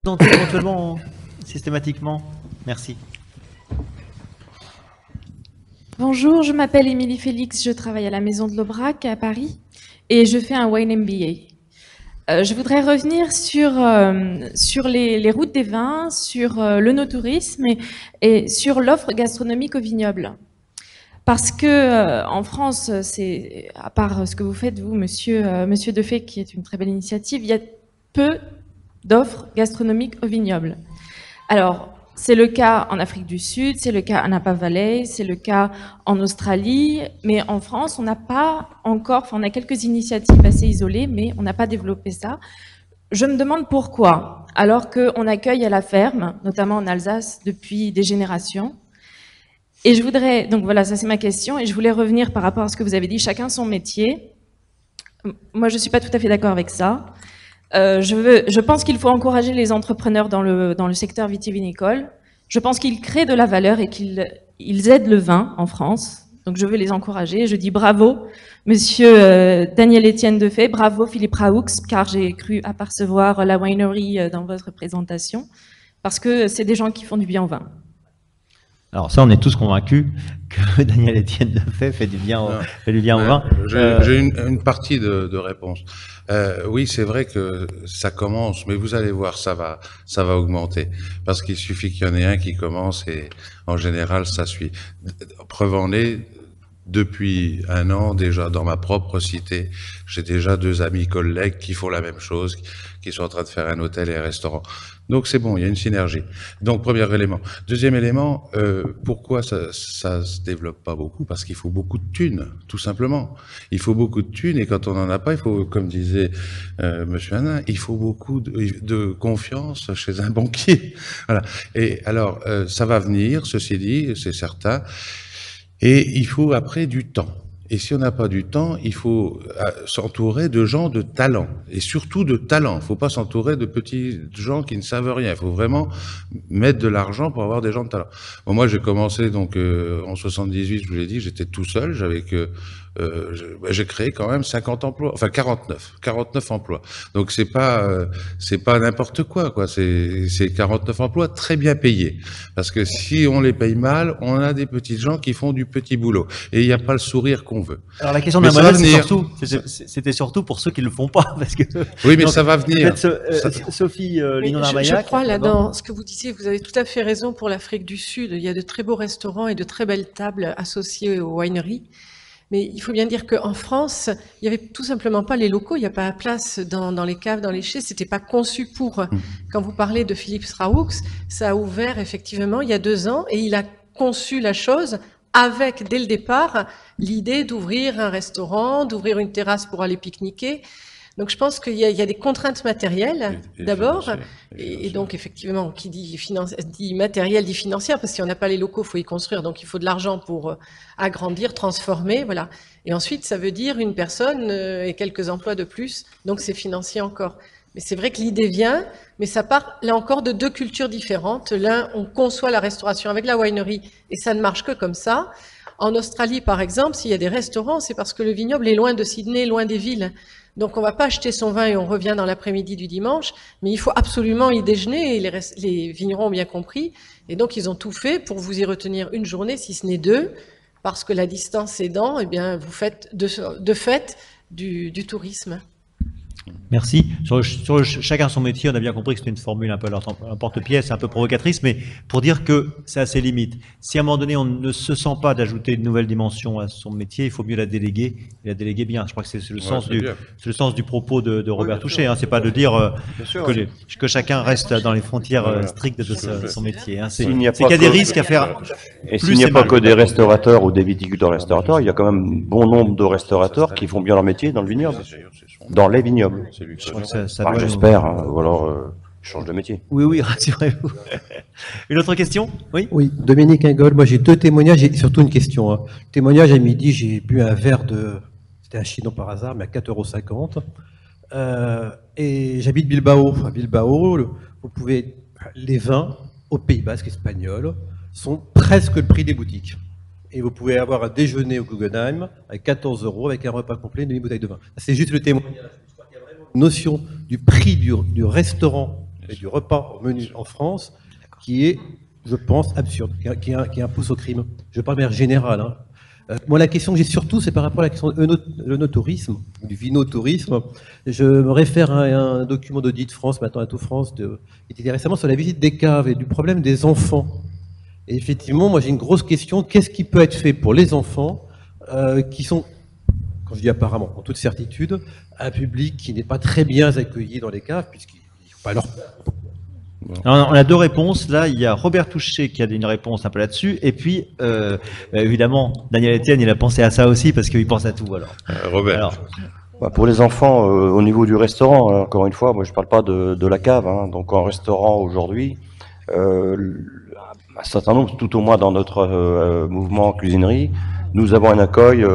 Éventuellement, systématiquement, merci. Bonjour, je m'appelle Émilie Félix, je travaille à la Maison de l'Aubrac à Paris et je fais un Wine MBA. Je voudrais revenir sur les routes des vins, sur l'œnotourisme et sur l'offre gastronomique au vignoble. Parce que en France, c'est à part ce que vous faites, vous, Monsieur Defay, qui est une très belle initiative, il y a peu d'offres gastronomiques au vignoble. Alors, c'est le cas en Afrique du Sud, c'est le cas à Napa Valley, c'est le cas en Australie, mais en France, on n'a pas encore, enfin, on a quelques initiatives assez isolées, mais on n'a pas développé ça. Je me demande pourquoi, alors qu'on accueille à la ferme, notamment en Alsace, depuis des générations. Et je voudrais, donc voilà, ça c'est ma question, et je voulais revenir par rapport à ce que vous avez dit, chacun son métier. Moi, je ne suis pas tout à fait d'accord avec ça. Je pense qu'il faut encourager les entrepreneurs dans le secteur vitivinicole. Je pense qu'ils créent de la valeur et qu'ils aident le vin en France. Donc je veux les encourager. Je dis bravo, Monsieur Daniel-Étienne Defay, bravo Philippe Raoux, car j'ai cru apercevoir la winery dans votre présentation, parce que c'est des gens qui font du bien au vin. Alors ça, on est tous convaincus que Daniel-Étienne Defay fait du bien au vin. J'ai une partie de réponse. Oui, c'est vrai que ça commence, mais vous allez voir, ça va augmenter. Parce qu'il suffit qu'il y en ait un qui commence et en général, ça suit. Preuve en est, depuis 1 an déjà dans ma propre cité, j'ai déjà 2 amis collègues qui font la même chose, qui sont en train de faire un hôtel et un restaurant. Donc c'est bon, il y a une synergie. Donc premier élément. Deuxième élément, pourquoi ça se développe pas beaucoup? Parce qu'il faut beaucoup de thunes, tout simplement. Il faut beaucoup de thunes et quand on n'en a pas, il faut, comme disait Monsieur Hanin, il faut beaucoup de confiance chez un banquier. Voilà. Et alors ça va venir, ceci dit, c'est certain. Et il faut après du temps. Et si on n'a pas du temps, il faut s'entourer de gens de talent. Et surtout de talent. Il ne faut pas s'entourer de petits gens qui ne savent rien. Il faut vraiment mettre de l'argent pour avoir des gens de talent. Bon, moi, j'ai commencé donc en 78, je vous l'ai dit, j'étais tout seul. J'avais que j'ai créé quand même 50 emplois, enfin 49 emplois. Donc c'est pas n'importe quoi, c'est 49 emplois très bien payés. Parce que si on les paye mal, on a des petits gens qui font du petit boulot et il n'y a pas le sourire qu'on veut. Alors la question de la modèle, c'était surtout pour ceux qui le font pas, parce que. Oui, mais donc, ça va venir. Sophie Lignon-Armaillac. Je crois là dans ce que vous disiez, vous avez tout à fait raison pour l'Afrique du Sud. Il y a de très beaux restaurants et de très belles tables associées aux wineries. Mais il faut bien dire qu'en France, il n'y avait tout simplement pas les locaux, il n'y a pas la place dans les caves, dans les chais, c'était pas conçu pour. Quand vous parlez de Philippe Straux, ça a ouvert effectivement il y a 2 ans et il a conçu la chose avec, dès le départ, l'idée d'ouvrir un restaurant, d'ouvrir une terrasse pour aller pique-niquer. Donc je pense qu'il y a des contraintes matérielles d'abord, et donc effectivement, qui dit matériel dit financière, parce que si on n'a pas les locaux, il faut y construire, donc il faut de l'argent pour agrandir, transformer, voilà. Et ensuite, ça veut dire une personne et quelques emplois de plus, donc c'est financier encore. Mais c'est vrai que l'idée vient, mais ça part là encore de 2 cultures différentes. L'un, on conçoit la restauration avec la winery, et ça ne marche que comme ça. En Australie, par exemple, s'il y a des restaurants, c'est parce que le vignoble est loin de Sydney, loin des villes. Donc on ne va pas acheter son vin et on revient dans l'après-midi du dimanche, mais il faut absolument y déjeuner, et les vignerons ont bien compris. Et donc ils ont tout fait pour vous y retenir une journée, si ce n'est 2, parce que la distance aidant, eh bien, vous faites de fait du tourisme. Merci. Sur chacun son métier, on a bien compris que c'était une formule un peu un porte-pièce, un peu provocatrice, mais pour dire que c'est à ses limites. Si à un moment donné, on ne se sent pas d'ajouter une nouvelle dimension à son métier, il faut mieux la déléguer, et la déléguer bien. Je crois que c'est le sens du propos de Robert Touchet. Hein. C'est pas de dire que chacun reste dans les frontières strictes de son métier. Hein. C'est qu'il y a des risques à faire. Et s'il n'y a pas que des restaurateurs ou des viticulteurs-restaurateurs, il y a quand même bon nombre de restaurateurs qui font bien leur métier dans le vignoble. Dans les vignobles. J'espère, ou alors change de métier. Oui, rassurez-vous. Une autre question? Oui, Dominique Ingol, moi j'ai 2 témoignages et surtout une question. Hein. Témoignage à midi, j'ai bu un verre c'était un Chinon par hasard, mais à 4,50 €. Et j'habite Bilbao. À Bilbao, vous pouvez, les vins au Pays Basque espagnol sont presque le prix des boutiques. Et vous pouvez avoir un déjeuner au Guggenheim à 14 € avec un repas complet, une demi-bouteille de vin. C'est juste le témoignage. Il y a vraiment une notion du prix du restaurant et du repas au menu en France qui est, je pense, absurde, qui est un pouce au crime. Je parle de manière générale. Hein. Moi, la question que j'ai surtout, c'est par rapport à la question de l'œnotourisme, du vinotourisme. Je me réfère à un document d'Audit France, maintenant à Tout France, qui était récemment sur la visite des caves et du problème des enfants. Et effectivement, moi j'ai une grosse question, qu'est-ce qui peut être fait pour les enfants qui sont, quand je dis apparemment, en toute certitude, un public qui n'est pas très bien accueilli dans les caves, puisqu'il ne faut pas leur... Alors, on a 2 réponses. Là, il y a Robert Touchet qui a une réponse un peu là-dessus. Et puis, évidemment, Daniel Etienne, il a pensé à ça aussi parce qu'il pense à tout. Alors, Robert. Pour les enfants, au niveau du restaurant, encore une fois, moi je ne parle pas de la cave. Hein, donc en restaurant aujourd'hui, un certain nombre, tout au moins dans notre mouvement cuisinerie, nous avons un accueil.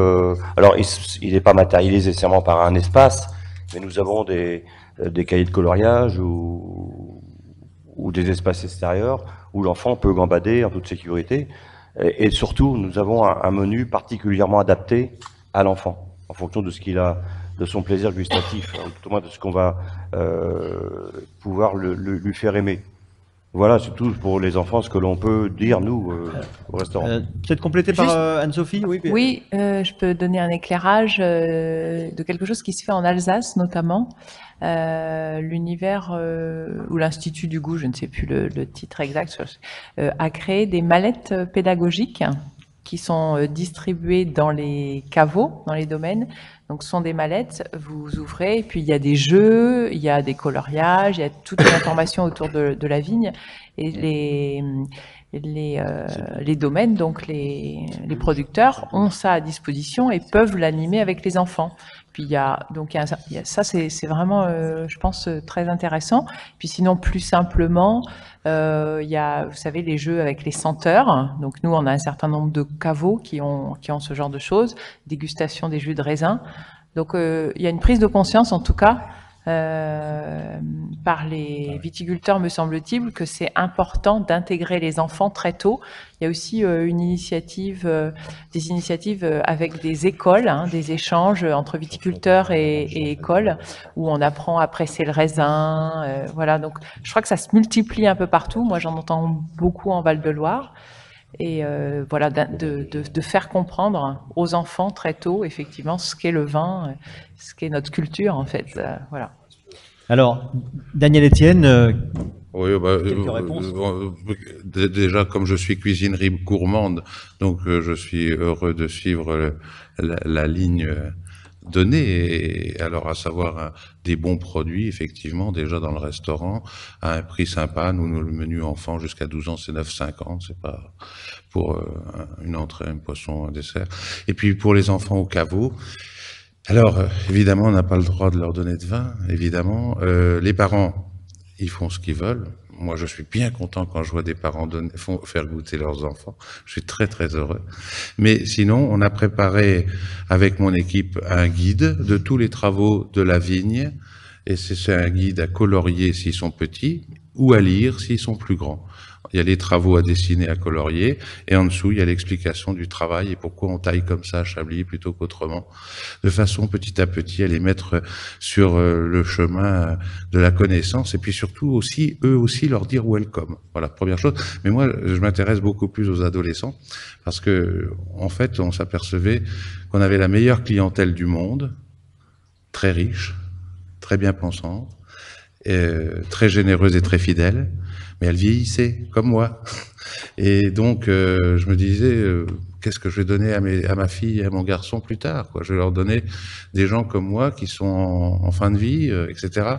Alors, il n'est pas matérialisé nécessairement par un espace, mais nous avons des cahiers de coloriage ou des espaces extérieurs où l'enfant peut gambader en toute sécurité. Et surtout, nous avons un menu particulièrement adapté à l'enfant, en fonction de ce qu'il a, de son plaisir gustatif, tout au moins de ce qu'on va pouvoir lui faire aimer. Voilà, c'est tout pour les enfants, ce que l'on peut dire, nous, au restaurant. Peut-être complété par Anne-Sophie? Oui, je peux donner un éclairage de quelque chose qui se fait en Alsace, notamment. L'univers ou l'Institut du goût, je ne sais plus le titre exact, a créé des mallettes pédagogiques qui sont distribuées dans les caveaux, dans les domaines. Donc, ce sont des mallettes, vous ouvrez, et puis il y a des jeux, il y a des coloriages, il y a toute l'information autour de la vigne. Et les domaines, donc les producteurs, ont ça à disposition et peuvent l'animer avec les enfants. Puis il y a ça, c'est vraiment, je pense, très intéressant. Puis sinon, plus simplement, il y a, vous savez, les jeux avec les senteurs. Donc nous, on a un certain nombre de caveaux qui ont ce genre de choses, dégustation des jus de raisin. Donc il y a une prise de conscience, en tout cas, par les viticulteurs, me semble-t-il, que c'est important d'intégrer les enfants très tôt. Il y a aussi des initiatives avec des écoles, des échanges entre viticulteurs et écoles, où on apprend à presser le raisin. Voilà, donc je crois que ça se multiplie un peu partout. Moi, j'en entends beaucoup en Val-de-Loire. Et voilà, de faire comprendre aux enfants très tôt, effectivement, ce qu'est le vin, ce qu'est notre culture, en fait. Voilà. Alors, Daniel Etienne, oui, quelques réponses. Déjà, comme je suis cuisinerie gourmande, donc je suis heureux de suivre la ligne donnée, et alors à savoir des bons produits, effectivement, déjà dans le restaurant, à un prix sympa. Nous, le menu enfant jusqu'à 12 ans, c'est 9,50, c'est pas pour une entrée, un poisson, un dessert. Et puis pour les enfants au caveau, alors évidemment, on n'a pas le droit de leur donner de vin, évidemment. Les parents, ils font ce qu'ils veulent. Moi, je suis bien content quand je vois des parents faire goûter leurs enfants. Je suis très, très heureux. Mais sinon, on a préparé avec mon équipe un guide de tous les travaux de la vigne. Et c'est un guide à colorier s'ils sont petits. ou à lire s'ils sont plus grands. Il y a les travaux à dessiner, à colorier, et en dessous, il y a l'explication du travail et pourquoi on taille comme ça à Chablis plutôt qu'autrement, de façon petit à petit à les mettre sur le chemin de la connaissance, et puis surtout aussi, eux aussi, leur dire welcome. Voilà, première chose. Mais moi, je m'intéresse beaucoup plus aux adolescents, parce que, en fait, on s'apercevait qu'on avait la meilleure clientèle du monde, très riche, très bien pensante, très généreuse et très fidèle, mais elle vieillissait, comme moi. Et donc, je me disais, qu'est-ce que je vais donner à ma fille et à mon garçon plus tard, quoi. Je vais leur donner des gens comme moi qui sont en fin de vie, etc.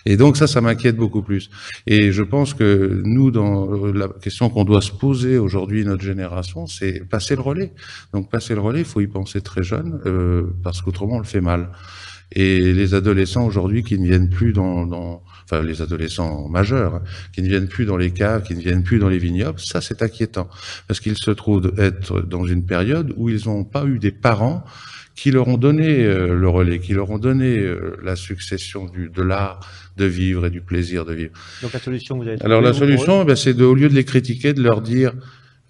Et donc ça m'inquiète beaucoup plus. Et je pense que nous, dans la question qu'on doit se poser aujourd'hui, notre génération, c'est passer le relais. Donc passer le relais, il faut y penser très jeune, parce qu'autrement on le fait mal. Et les adolescents aujourd'hui qui ne viennent plus enfin les adolescents majeurs, hein, qui ne viennent plus dans les caves, qui ne viennent plus dans les vignobles, ça c'est inquiétant, parce qu'ils se trouvent être dans une période où ils n'ont pas eu des parents qui leur ont donné le relais, qui leur ont donné la succession de l'art de vivre et du plaisir de vivre. Donc la solution, vous avez... Alors la solution, c'est au lieu de les critiquer, de leur dire,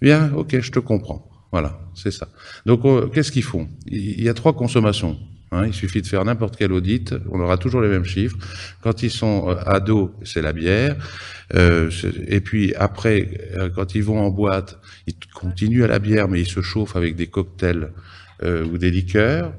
bien, ok, je te comprends. Voilà, c'est ça. Donc qu'est-ce qu'ils font? Il y a 3 consommations. Hein, il suffit de faire n'importe quel audit, on aura toujours les mêmes chiffres. Quand ils sont ados, c'est la bière. Et puis après, quand ils vont en boîte, ils continuent à la bière, mais ils se chauffent avec des cocktails ou des liqueurs.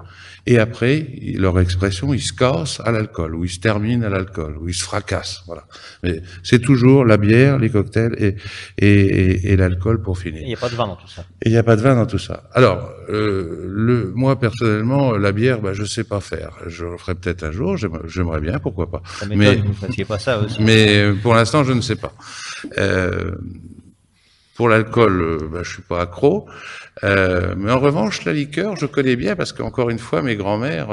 Et après, leur expression, ils se cassent à l'alcool, ou ils se terminent à l'alcool, ou ils se fracassent. Voilà. Mais c'est toujours la bière, les cocktails et l'alcool pour finir. Il n'y a pas de vin dans tout ça. Et il n'y a pas de vin dans tout ça. Alors, moi personnellement, la bière, je sais pas faire. Je le ferai peut-être un jour. J'aimerais bien, pourquoi pas. Ça m'étonne que vous ne fassiez pas ça aussi. Mais pour l'instant, je ne sais pas. Pour l'alcool, je suis pas accro. Mais en revanche, la liqueur, je connais bien parce qu'encore une fois, mes grands-mères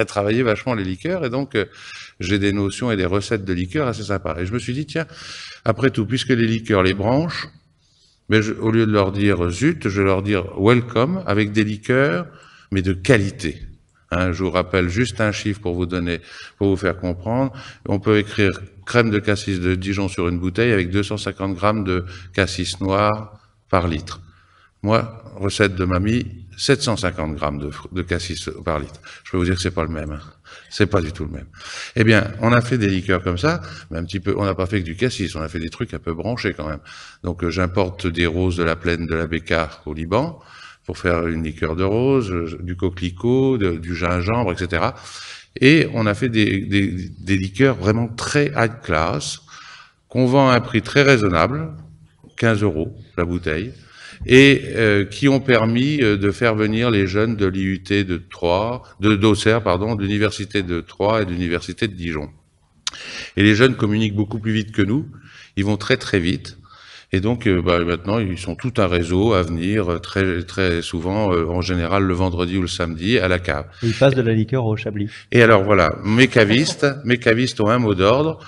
travaillaient vachement les liqueurs et donc j'ai des notions et des recettes de liqueurs assez sympas. Et je me suis dit, tiens, après tout, puisque les liqueurs les branchent, au lieu de leur dire zut, je vais leur dire welcome avec des liqueurs, mais de qualité. Hein, je vous rappelle juste un chiffre pour vous faire comprendre. On peut écrire crème de cassis de Dijon sur une bouteille avec 250 grammes de cassis noir par litre. Moi, recette de mamie, 750 grammes de cassis par litre. Je peux vous dire que c'est pas le même. Hein. C'est pas du tout le même. Eh bien, on a fait des liqueurs comme ça, mais un petit peu, on n'a pas fait que du cassis, on a fait des trucs un peu branchés quand même. Donc, j'importe des roses de la plaine de la Bécare au Liban pour faire une liqueur de rose, du coquelicot, du gingembre, etc. Et on a fait des liqueurs vraiment très high class, qu'on vend à un prix très raisonnable, 15 € la bouteille, et qui ont permis de faire venir les jeunes de l'IUT d'Auxerre, de l'université de Troyes et de l'université de Dijon. Et les jeunes communiquent beaucoup plus vite que nous, ils vont très très vite. Et donc, maintenant, ils sont tout un réseau à venir très, très souvent, en général le vendredi ou le samedi, à la cave. Et ils passent de la liqueur au Chablis. Et alors voilà, mes cavistes ont un mot d'ordre,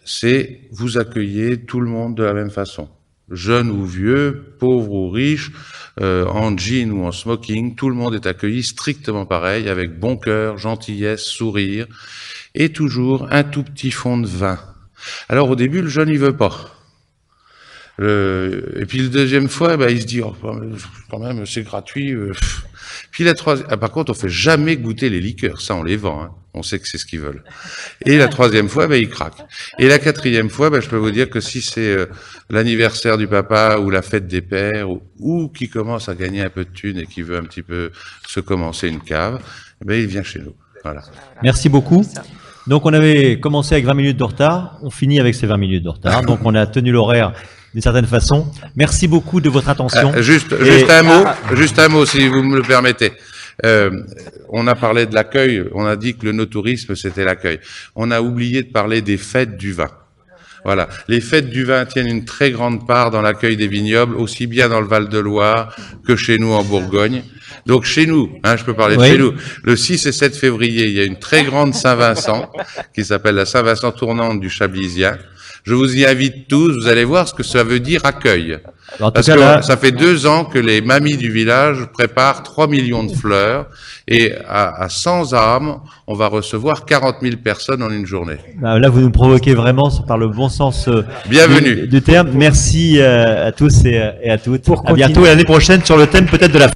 c'est vous accueillez tout le monde de la même façon. Jeunes ou vieux, pauvres ou riches, en jean ou en smoking, tout le monde est accueilli strictement pareil, avec bon cœur, gentillesse, sourire, et toujours un tout petit fond de vin. Alors au début, le jeune, il veut pas. Et puis la deuxième fois, il se dit, oh, quand même, c'est gratuit. Puis la troisième, par contre, on fait jamais goûter les liqueurs, ça on les vend, hein. On sait que c'est ce qu'ils veulent. Et la troisième fois, il craque. Et la quatrième fois, je peux vous dire que si c'est l'anniversaire du papa ou la fête des pères, ou qui commence à gagner un peu de thunes et qui veut un petit peu se commencer une cave, il vient chez nous. Voilà. Merci beaucoup. Donc on avait commencé avec 20 minutes de retard, on finit avec ces 20 minutes de retard, donc on a tenu l'horaire d'une certaine façon. Merci beaucoup de votre attention. Juste un mot, si vous me le permettez. On a parlé de l'accueil, on a dit que le no-tourisme, c'était l'accueil. On a oublié de parler des fêtes du vin. Voilà. Les fêtes du vin tiennent une très grande part dans l'accueil des vignobles, aussi bien dans le Val-de-Loire que chez nous en Bourgogne. Donc chez nous, hein, je peux parler de Oui. chez nous, le 6 et 7 février, il y a une très grande Saint-Vincent qui s'appelle la Saint-Vincent tournante du Chablisien. Je vous y invite tous, vous allez voir ce que ça veut dire accueil. En tout Parce cas, que là, ça fait 2 ans que les mamies du village préparent 3 millions de fleurs et à 100 âmes, on va recevoir 40 000 personnes en une journée. là, vous nous provoquez vraiment par le bon sens Bienvenue. du terme. Merci à tous et à toutes. Pour À bientôt continuer. et l'année prochaine sur le thème peut-être de la